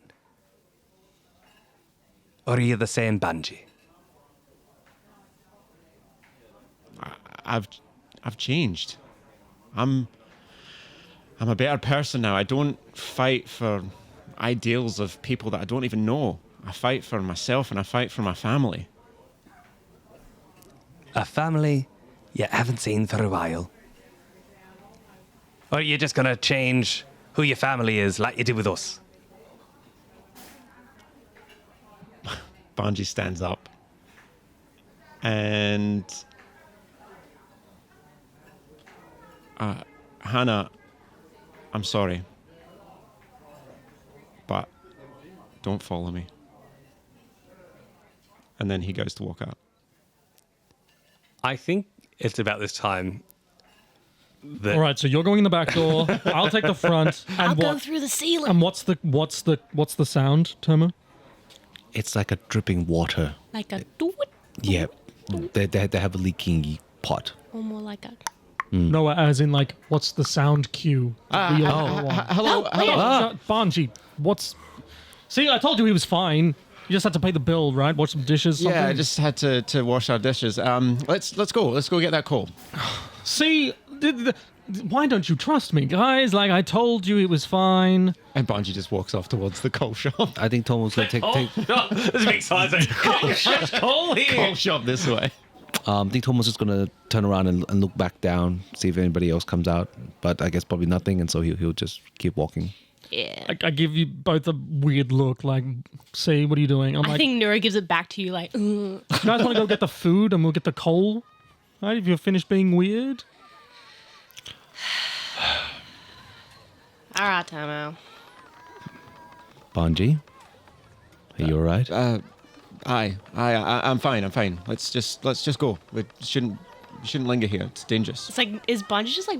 S6: Or are you the same Banji?
S3: I've changed. I'm a better person now. I don't fight for ideals of people that I don't even know. I fight for myself and I fight for my family.
S6: A family you haven't seen for a while? Or are you just gonna change who your family is like you did with us?
S3: Banji stands up. And Hannah, I'm sorry. But don't follow me. And then he goes to walk out.
S6: I think it's about this time that
S1: All right, so you're going in the back door. I'll take the front. And
S4: I'll go
S1: what?
S4: through the ceiling.
S1: And what's the sound, Tomo?
S5: It's like a dripping water.
S4: Like a do it.
S5: Yeah. They have a leaking pot.
S4: Or more like a.
S1: No, as in like, what's the sound cue?
S3: Hello.
S1: Banji, what's... See, I told you he was fine. You just had to pay the bill, right? Wash some dishes, something?
S3: Yeah, I just had to wash our dishes. Let's go. Let's go get that call.
S1: See, why don't you trust me, guys? Like, I told you it was fine.
S3: And Banji just walks off towards the coal shop.
S5: I think Tomo's going to take...
S6: This is exciting.
S3: Coal shop this way.
S5: I think Tomo's just going to turn around and look back down, see if anybody else comes out. But I guess probably nothing, and so he'll just keep walking.
S4: Yeah.
S1: I give you both a weird look, like, see, what are you doing? I'm
S4: I
S1: like,
S4: think NURO gives it back to you like,
S1: you guys want to go get the food and we'll get the coal? Right, if you're finished being weird?
S4: all right, Tomo.
S5: Banji? Are you all right?
S3: I'm fine. Let's just go. We shouldn't linger here. It's dangerous.
S4: It's like, is Banji just like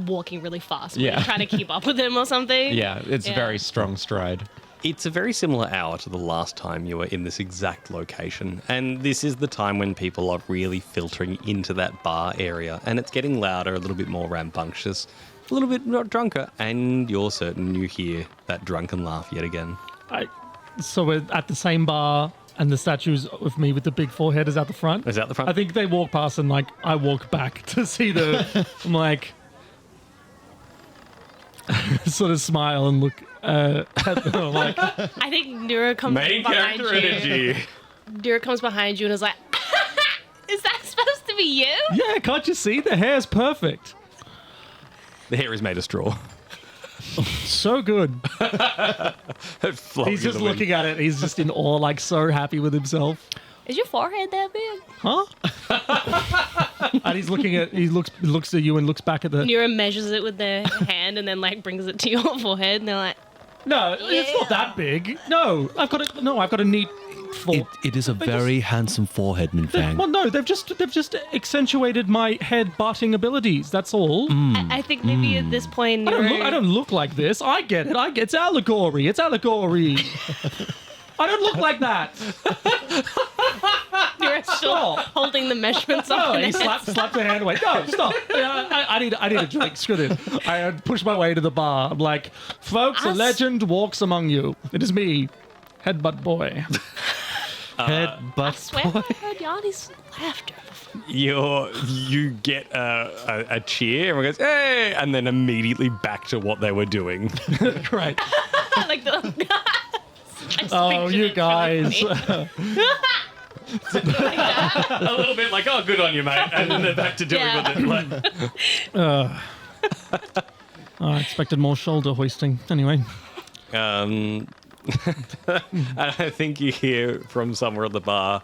S4: walking really fast?
S3: Yeah.
S4: Trying to keep up with him or something?
S3: Yeah, it's very strong stride.
S6: It's a very similar hour to the last time you were in this exact location. And this is the time when people are really filtering into that bar area. And it's getting louder, a little bit more rambunctious, a little bit drunker. And you're certain you hear that drunken laugh yet again.
S1: So we're at the same bar, and the statues of me with the big forehead is out the front?
S6: Is out the front?
S1: I think they walk past and, like, I walk back to see I'm like... sort of smile and look at them, like...
S4: I think NURO comes
S6: Main
S4: behind
S6: character
S4: you.
S6: energy.
S4: NURO comes behind you and is like, is that supposed to be you?
S1: Yeah, can't you see? The hair's perfect.
S6: The hair is made of straw.
S1: So good. He's just looking at it. He's just in awe, like, so happy with himself.
S4: Is your forehead that big?
S1: Huh? And he looks at you and looks back at the...
S4: NURO measures it with their hand and then like brings it to your forehead and they're like,
S1: No, it's not that big. No, I've got a neat
S5: It is a very handsome forehead, Minfang.
S1: Well, no, they've just accentuated my head butting abilities. That's all.
S4: I think maybe at this point,
S1: I don't look like this. I get it. It's allegory. It's allegory. I don't look like that.
S4: You're still holding the measurements up.
S1: No, he slapped the hand away. No, stop. I need a drink. Screw this. I push my way to the bar. I'm like, folks, a legend walks among you. It is me, Headbutt Boy.
S4: I swear I heard Yanni's laughter.
S6: You get a cheer, everyone goes, hey, and then immediately back to what they were doing.
S1: Right.
S4: Like the.
S1: Oh, you guys.
S6: A little bit like, oh, good on you, mate. And then they're back to doing what they're like.
S1: I expected more shoulder hoisting. Anyway.
S6: And I think you hear from somewhere at the bar,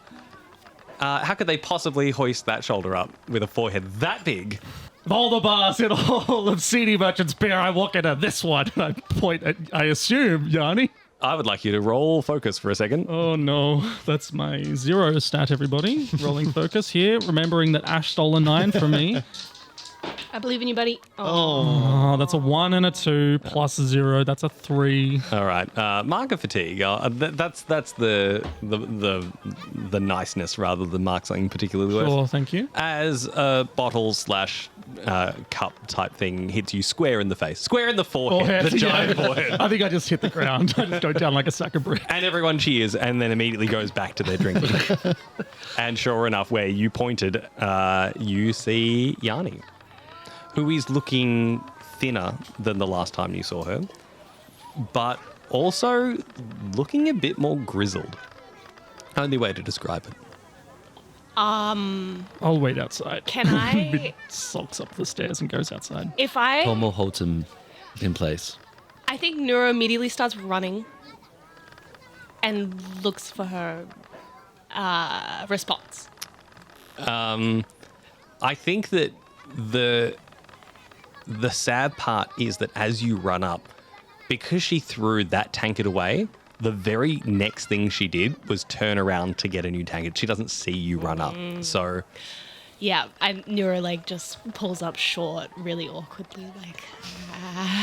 S6: how could they possibly hoist that shoulder up with a forehead that big?
S1: Of all the bars in all of CD Merchant's Beer, I walk into this one. I point at, I assume, Yanni.
S6: I would like you to roll focus for a second.
S1: Oh no, that's my 0 stat, everybody. Rolling focus here, remembering that Ash stole a 9 from me.
S4: I believe in you, buddy.
S1: Oh, that's a 1 and a 2 plus 0. That's a 3.
S6: All right, marker fatigue. That's the niceness rather than mark something particularly worse.
S1: Sure, thank you.
S6: As a bottle / cup type thing hits you square in the face, square in the forehead, the giant forehead.
S1: I think I just hit the ground. I just go down like a sack of bricks.
S6: And everyone cheers and then immediately goes back to their drinking. And sure enough, where you pointed, you see Yanni, who is looking thinner than the last time you saw her, but also looking a bit more grizzled. Only way to describe it.
S1: I'll wait outside.
S4: Can I?
S1: Sulks up the stairs and goes outside.
S4: If I,
S5: Tomo holds him in place.
S4: I think NURO immediately starts running and looks for her response?
S6: I think that the sad part is that as you run up, because she threw that tankard away, the very next thing she did was turn around to get a new tankard. She doesn't see you run up, so...
S4: Yeah, NURO like just pulls up short really awkwardly, like,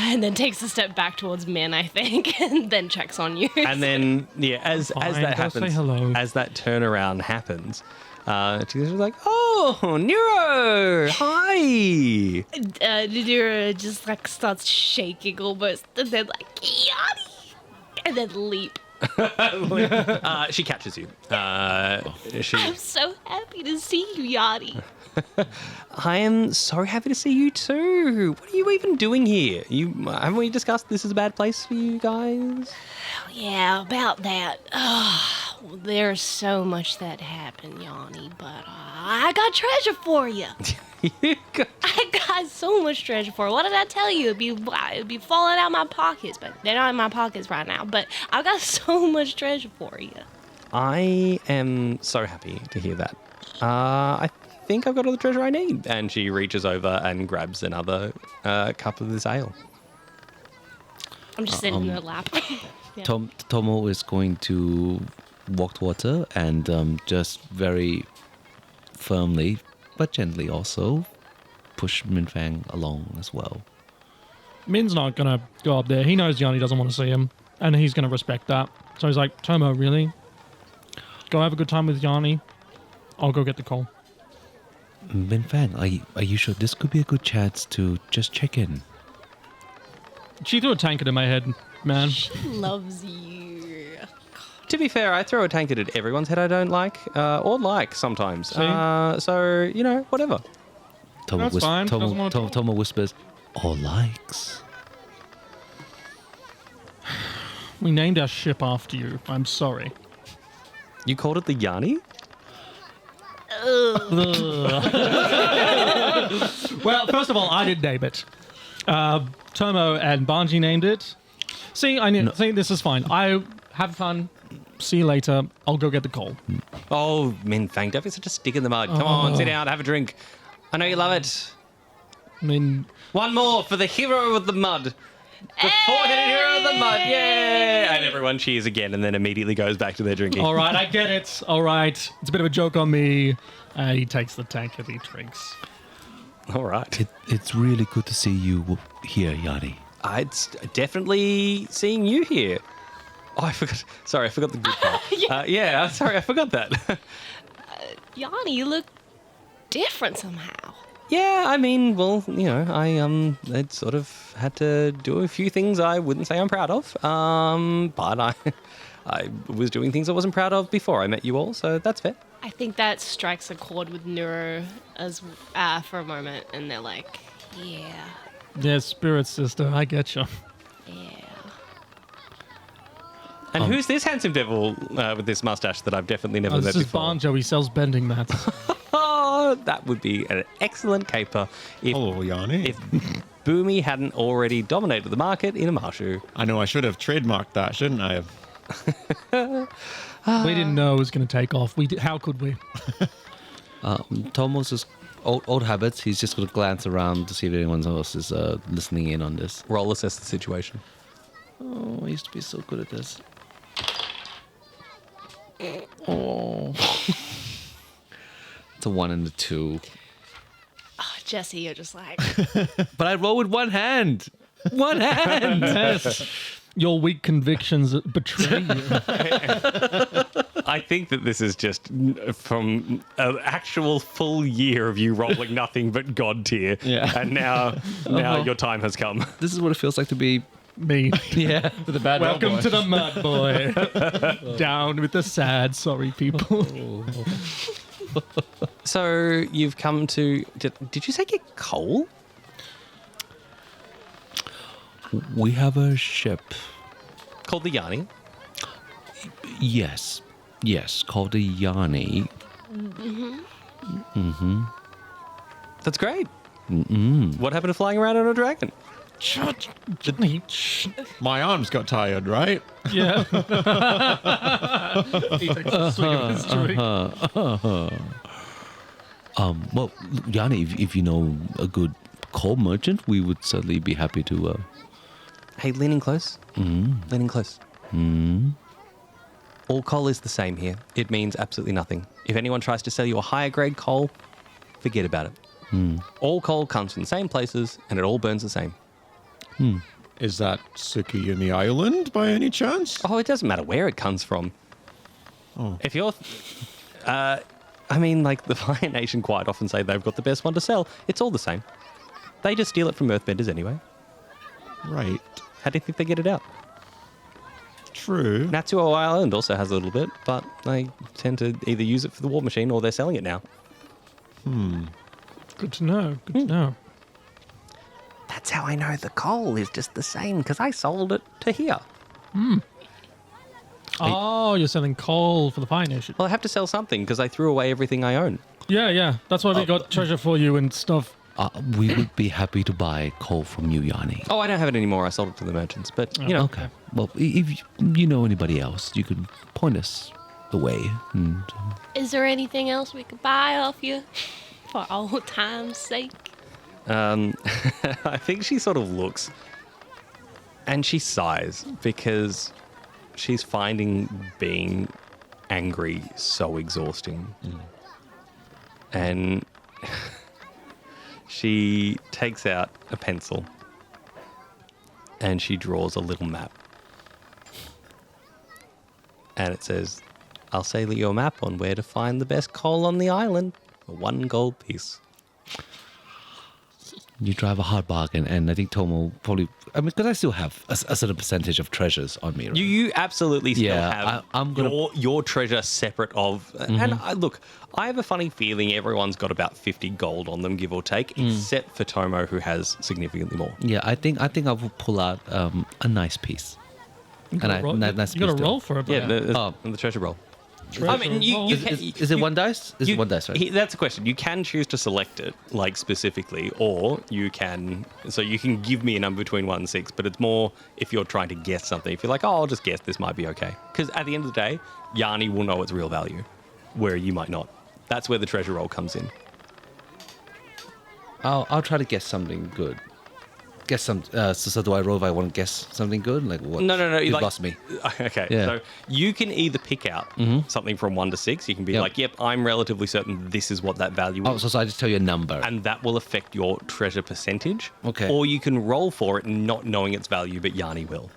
S4: and then takes a step back towards Min, I think, and then checks on you.
S6: And then, as that
S1: go
S6: happens,
S1: say hello.
S6: as that turnaround happens, she's like, "Oh, NURO, hi!"
S4: NURO just like starts shaking almost, and then like, Yanni! And then leap.
S6: She catches you.
S4: I'm so happy to see you, Yanni.
S6: I am so happy to see you too. What are you even doing here? Haven't we discussed this is a bad place for you guys?
S4: Yeah, about that. There's so much that happened, Yanni, but I got treasure for you. I got so much treasure for you. What did I tell you? It'd be falling out my pockets, but they're not in my pockets right now. But I got so much treasure for you.
S6: I am so happy to hear that. I think I've got all the treasure I need. And she reaches over and grabs another cup of this ale.
S4: I'm just sitting in her lap. Yeah.
S5: Tomo is going to walk towards her and just very firmly, but gently also, push Minfang along as well.
S1: Min's not going to go up there. He knows Yanni doesn't want to see him, and he's going to respect that. So he's like, Tomo, really? Go have a good time with Yanni. I'll go get the coal.
S5: Minfang, are you sure this could be a good chance to just check in?
S1: She threw a tankard in my head, man.
S4: She loves you.
S6: To be fair, I throw a tankard at everyone's head I don't like, or like sometimes.
S1: See?
S6: So, whatever.
S5: Tomo,
S1: That's fine. Doesn't want to-
S5: Tomo whispers, or likes.
S1: We named our ship after you. I'm sorry.
S6: You called it the Yanni?
S1: Well, first of all, I did name it. Tomo and BANJI named it. See, see, this is fine. I have fun. See you later. I'll go get the coal.
S6: Oh, Minfang, don't be such a stick in the mud. Come on, sit down, have a drink. I know you love it.
S1: I mean,
S6: One more for the hero of the mud. The four-headed hero of the mud. Yay! And everyone cheers again and then immediately goes back to their drinking.
S1: all right, I get it. All right. It's a bit of a joke on me. He takes the tankard, he drinks.
S6: All right.
S5: It's really good to see you here, Yanni.
S6: It's definitely seeing you here. Oh, I forgot. Sorry, I forgot the good part. Sorry, I forgot that.
S4: Yanni, you look different somehow.
S6: Yeah, I mean, well, I sort of had to do a few things I wouldn't say I'm proud of. But I was doing things I wasn't proud of before I met you all, so that's fair.
S4: I think that strikes a chord with NURO as for a moment, and they're like, yeah.
S1: Yeah, spirit sister, I get you.
S4: Yeah.
S6: And who's this handsome devil with this mustache that I've definitely never met
S1: This is
S6: before?
S1: Banjo. He sells bending mats.
S6: Oh, that would be an excellent caper if,
S3: Hello, Yanni.
S6: if Boomy hadn't already dominated the market in a Marshu.
S3: I know I should have trademarked that, shouldn't I have?
S1: We didn't know it was going to take off. How could we?
S5: Tomo's just old habits. He's just going to glance around to see if anyone else is listening in on this.
S6: Roll assess the situation.
S5: Oh, I used to be so good at this. Oh. It's a 1 and a 2.
S4: Oh, Jesse, you're just like,
S5: But I roll with one hand. One hand.
S1: Yes. Your weak convictions betray you.
S6: I think that this is just from an actual full year of you rolling nothing but God tier.
S5: Yeah.
S6: And now your time has come.
S5: This is what it feels like to be.
S1: Me.
S5: Yeah.
S3: For the bad
S1: Welcome to the mud, boy. Down with the sad, sorry people.
S6: So you've come to... Did you say get coal?
S5: We have a ship.
S6: Called the Yanni?
S5: Yes. Yes, called the Yanni.
S6: That's great. What happened to flying around on a dragon?
S1: Johnny.
S3: My arms got tired, right?
S1: Yeah. He takes a swig of his drink.
S5: Well, Yanni, if you know a good coal merchant, we would certainly be happy to.
S2: Hey, lean in close. Lean in close. All coal is the same here. It means absolutely nothing. If anyone tries to sell you a higher grade coal, forget about it. All coal comes from the same places and it all burns the same.
S3: Is that Suki in the island by any chance?
S2: Oh, it doesn't matter where it comes from.
S3: Oh.
S2: If you're... I mean, like, the Fire Nation quite often say they've got the best one to sell. It's all the same. They just steal it from earthbenders anyway.
S3: Right.
S2: How do you think they get it out?
S3: True.
S2: Natsuo Island also has a little bit, but they tend to either use it for the war machine or they're selling it now.
S1: Good to know. Good to know.
S2: That's how I know the coal is just the same, because I sold it to here.
S1: Oh, you're selling coal for the Fire Nation.
S2: Well, I have to sell something because I threw away everything I own.
S1: Yeah. That's why we got treasure for you and stuff.
S5: We would be happy to buy coal from you, Yanni.
S2: Oh, I don't have it anymore. I sold it to the merchants. But, you know.
S5: Okay. Well, if you know anybody else, you could point us the way. And,
S4: Is there anything else we could buy off you for old time's sake?
S2: I think she sort of looks and she sighs because she's finding being angry so exhausting. And she takes out a pencil and she draws a little map. And it says, I'll sail you a map on where to find the best coal on the island for 1 gold piece.
S5: you drive a hard bargain, and I think Tomo probably. I mean, because I still have a certain percentage of treasures on me. Right?
S2: You absolutely still have
S5: I'm gonna...
S2: your treasure separate of. And look, I have a funny feeling everyone's got about 50 gold on them, give or take, except for Tomo, who has significantly more.
S5: Yeah, I think I will pull out a nice piece.
S1: You got to roll for it.
S2: Yeah, the treasure roll. I mean,
S5: is it one dice? Is it one dice, right?
S2: That's a question. You can choose to select it, like specifically, or you can. So you can give me a number between 1 and 6, but it's more if you're trying to guess something. If you're like, oh, I'll just guess this might be okay. Because at the end of the day, Yanni will know its real value, where you might not. That's where the treasure roll comes in.
S5: I'll try to guess something good. Guess some. So do I roll if I want to guess something good? Like what?
S2: No.
S5: You
S2: like,
S5: lost me.
S2: Okay,
S5: Yeah.
S2: so you can either pick out something from 1 to 6. You can be
S5: Yep.
S2: like, yep, I'm relatively certain this is what that value
S5: Oh,
S2: is.
S5: so I just tell you a number.
S2: And that will affect your treasure percentage.
S5: Okay.
S2: Or you can roll for it not knowing its value, but Yanni will.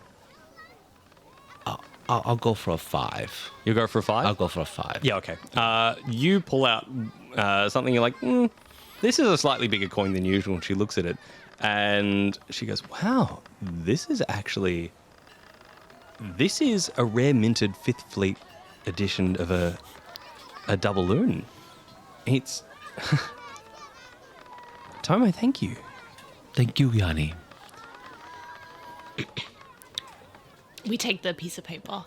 S5: I'll go for a 5.
S2: You go for a 5?
S5: I'll go for a 5.
S2: Yeah, okay. You pull out something, you're like, this is a slightly bigger coin than usual. And she looks at it and she goes, wow, this is a rare minted 5th Fleet edition of a doubloon. It's... Tomo, thank you.
S5: Thank you, Yanni.
S4: We take the piece of paper.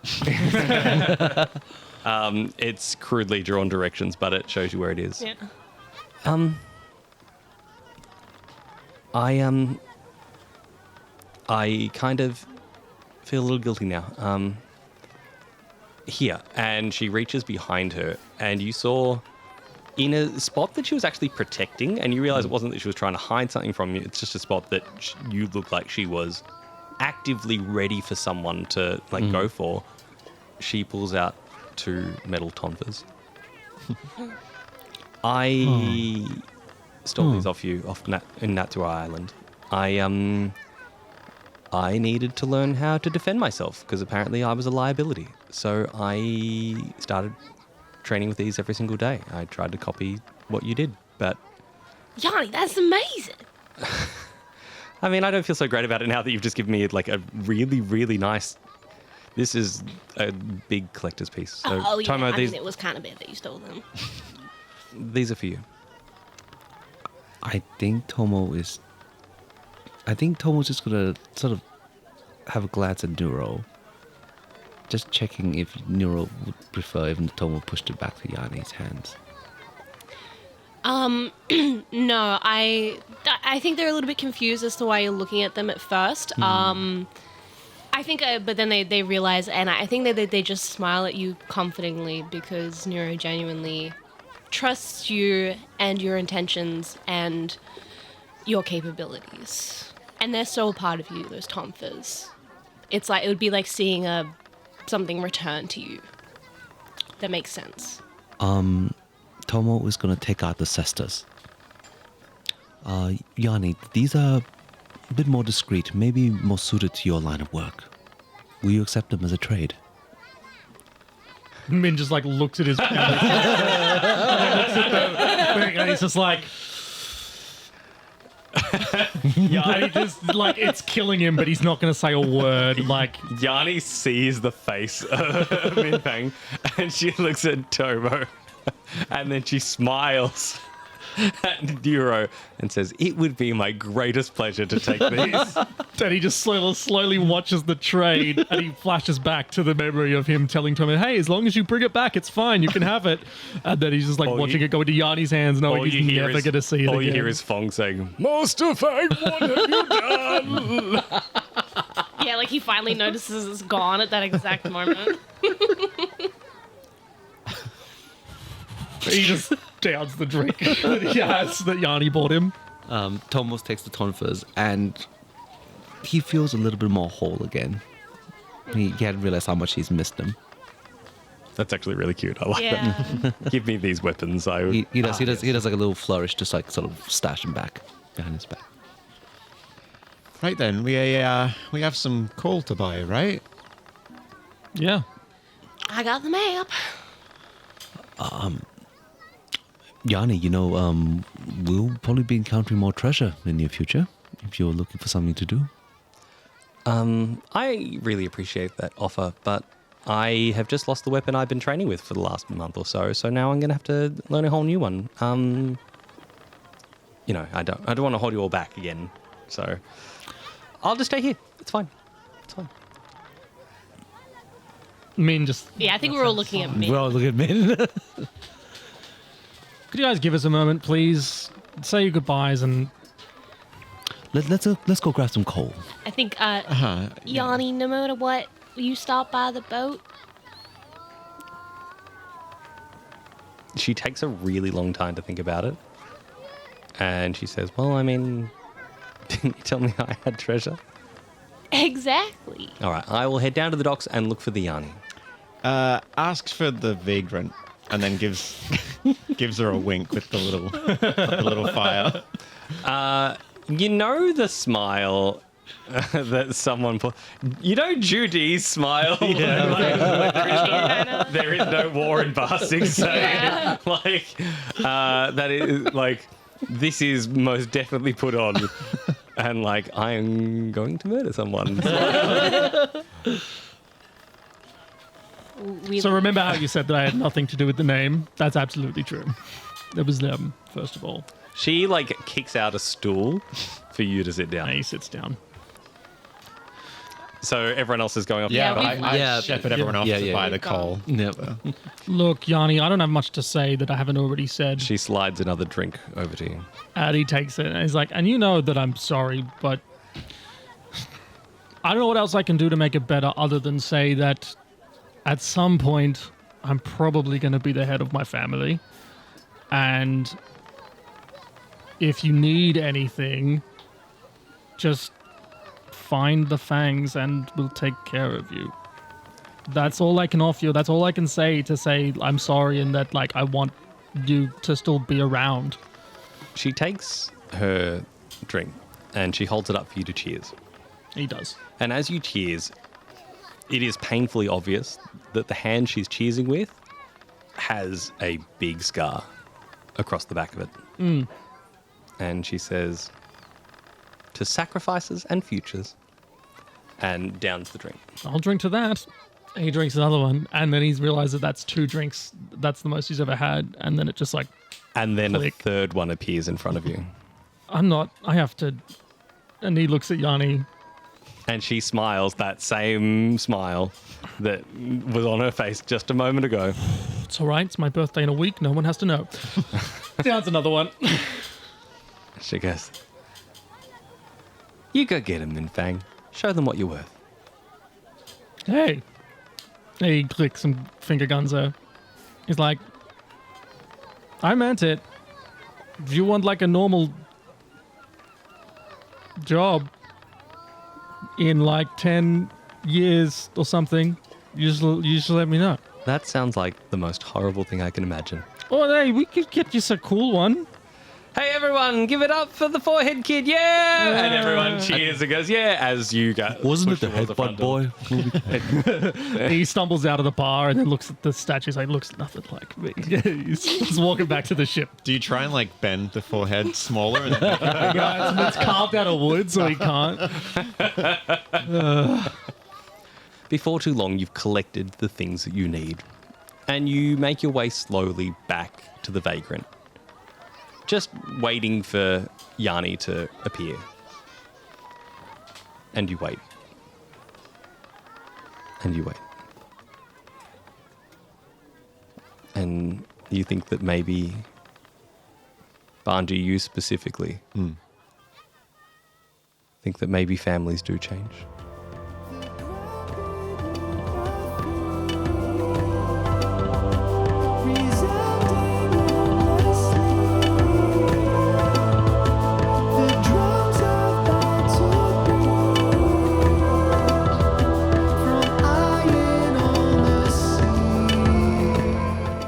S2: It's crudely drawn directions, but it shows you where it is.
S4: Yeah.
S2: I kind of feel a little guilty now. Here, and she reaches behind her, and you saw in a spot that she was actually protecting, and you realize it wasn't that she was trying to hide something from you, it's just a spot that you looked like she was actively ready for someone to go for. She pulls out 2 metal tonfas. I stole these off you in Natsuo Island. I needed to learn how to defend myself because apparently I was a liability. So I started training with these every single day. I tried to copy what you did, but...
S4: Yanni, that's amazing.
S2: I mean, I don't feel so great about it now that you've just given me like a really, really nice... This is a big collector's piece. So,
S4: yeah.
S2: Tomo,
S4: I
S2: these,
S4: mean, it was kind of bad that you stole them.
S2: these are for you.
S5: I think Tomo's just gonna sort of have a glance at NURO. Just checking if NURO would prefer if Tomo pushed it back to Yanni's hands.
S4: No, I think they're a little bit confused as to why you're looking at them at first. I think, but then they realize, and I think that they just smile at you comfortingly because NURO genuinely trusts you and your intentions and your capabilities, and they're so a part of you. Those tomphers, it's like it would be like seeing something return to you. That makes sense.
S5: Tomo is going to take out the cestus. Yanni, these are a bit more discreet, maybe more suited to your line of work. Will you accept them as a trade?
S1: Min just like looks at his fingers and looks at the thing, and he's just like, yeah, and he just like it's killing him, but he's not going to say a word. Like
S6: Yanni sees the face of Min Fang, and she looks at Tomo, and then she smiles at NURO and says, "It would be my greatest pleasure to take these."
S1: and he just slowly watches the trade, and he flashes back to the memory of him telling Tomo, "Hey, as long as you bring it back, it's fine. You can have it." And then he's just like watching it go into Yanni's hands, knowing he's never going to see it
S6: All
S1: again.
S6: you hear is Fong saying, "Master Fang, what have you done?"
S4: Yeah, like he finally notices it's gone at that exact moment.
S1: He just downs the drink that Yanni bought him.
S5: Tomos takes the tonfas and he feels a little bit more whole again. He hadn't realized how much he's missed them.
S6: That's actually really cute. I like
S4: Yeah.
S6: that. Give me these weapons.
S5: He does like a little flourish, just like sort of stash him back behind his back.
S3: Right then, we have some coal to buy, right?
S1: Yeah.
S4: I got the map.
S5: Yanni, we'll probably be encountering more treasure in the near future if you're looking for something to do.
S2: I really appreciate that offer, but I have just lost the weapon I've been training with for the last month or so now I'm going to have to learn a whole new one. I don't want to hold you all back again, so I'll just stay here. It's fine.
S1: Min just...
S4: Yeah, I think we're all looking at me.
S5: We're all looking at Min.
S1: Could you guys give us a moment, please? Say your goodbyes and...
S5: Let's go grab some coal.
S4: I think, Yanni, no matter what, will you stop by the boat?
S2: She takes a really long time to think about it, and she says, "Well, I mean, didn't you tell me I had treasure?"
S4: Exactly.
S2: All right, I will head down to the docks and look for the Yanni.
S3: Asks for the vagrant and then gives her a wink with the little fire.
S2: You know the smile that someone put. You know Judy's smile. There is no war in Basing. So, that is like this is most definitely put on, and like I am going to murder someone.
S1: So remember how you said that I had nothing to do with the name? That's absolutely true. It was them, first of all.
S2: She like kicks out a stool for you to sit down.
S1: And he sits down.
S2: So everyone else is going off.
S3: Yeah,
S2: the
S3: but
S2: boat.
S3: I shepherd everyone off to buy the
S4: We've gone.
S3: coal.
S5: Yep.
S1: Look, Yanni, I don't have much to say that I haven't already said.
S2: She slides another drink over to you.
S1: Addy takes it and he's like, and you know that I'm sorry, but I don't know what else I can do to make it better other than say that at some point I'm probably going to be the head of my family. And if you need anything, just find the fangs and we'll take care of you. That's all I can offer you. That's all I can say to say I'm sorry and that like I want you to still be around.
S2: She takes her drink and she holds it up for you to cheers.
S1: He does.
S2: And as you cheers, it is painfully obvious that the hand she's cheersing with has a big scar across the back of it. And she says, "To sacrifices and futures," and downs the drink.
S1: I'll drink to that. He drinks another one, and then he's realized that that's 2 drinks. That's the most he's ever had, and then it just like,
S2: And then
S1: Click.
S2: a third one appears in front of you.
S1: I have to. And he looks at Yanni.
S2: And she smiles that same smile that was on her face just a moment ago.
S1: It's all right. It's my birthday in a week. No one has to know. Sounds another one.
S6: She goes, you go get him then, Fang. Show them what you're worth.
S1: Hey. He clicks some finger guns there. He's like, I meant it. If you want like a normal job in like 10 years or something, you just let me know.
S6: That sounds like the most horrible thing I can imagine.
S1: Oh, hey, we could get you a cool one.
S6: Hey everyone, give it up for the forehead kid, yeah! And everyone cheers and goes, yeah, as you go.
S5: Wasn't it the
S6: push towards
S5: headbutt
S6: front door.
S5: boy?
S1: He stumbles out of the bar and then looks at the statue. He's like, looks nothing like me. He's just walking back to the ship.
S3: Do you try and like bend the forehead smaller? And then
S1: Yeah, it's carved out of wood, so he can't.
S6: Before too long, you've collected the things that you need, and you make your way slowly back to the Vagrant, just waiting for Yanni to appear. And you wait. And you wait. And you think that maybe BANJI, you specifically, think that maybe families do change.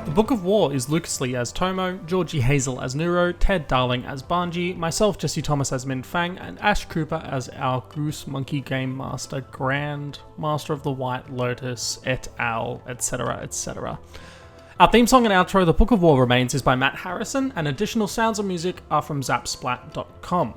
S1: The Book of War is Lucas Lee as Tomo, Georgie Hazel as NURO, Ted Darling as BANJI, myself Jesse Thomas as MINH, and Ash Cooper as our Goose Monkey Game Master, Grand Master of the White Lotus, et al, etc, etc. Our theme song and outro, The Book of War Remains, is by Matt Harrison, and additional sounds and music are from zapsplat.com.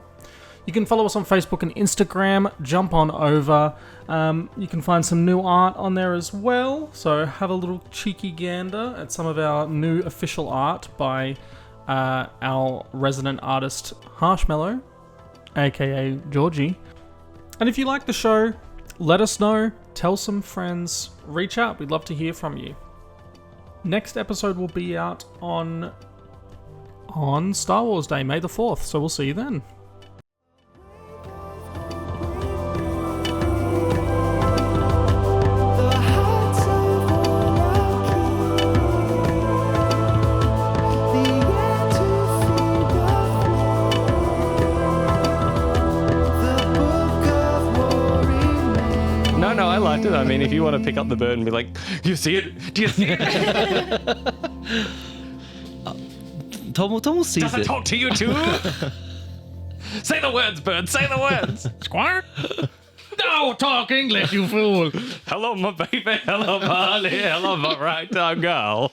S1: You can follow us on Facebook and Instagram. Jump on over. You can find some new art on there as well. So have a little cheeky gander at some of our new official art by our resident artist Harshmellow, aka Georgie. And if you like the show, let us know. Tell some friends. Reach out. We'd love to hear from you. Next episode will be out on Star Wars Day, May the 4th. So we'll see you then.
S6: No, I liked it. I mean, if you want to pick up the bird and be like, you see it? Do you see it?
S5: Tomo sees
S6: Does it
S5: it.
S6: talk to you too? Say the words, bird. Say the words.
S1: Squire? No, talk English, you fool.
S6: Hello, my baby. Hello, Molly. Hello, my right girl.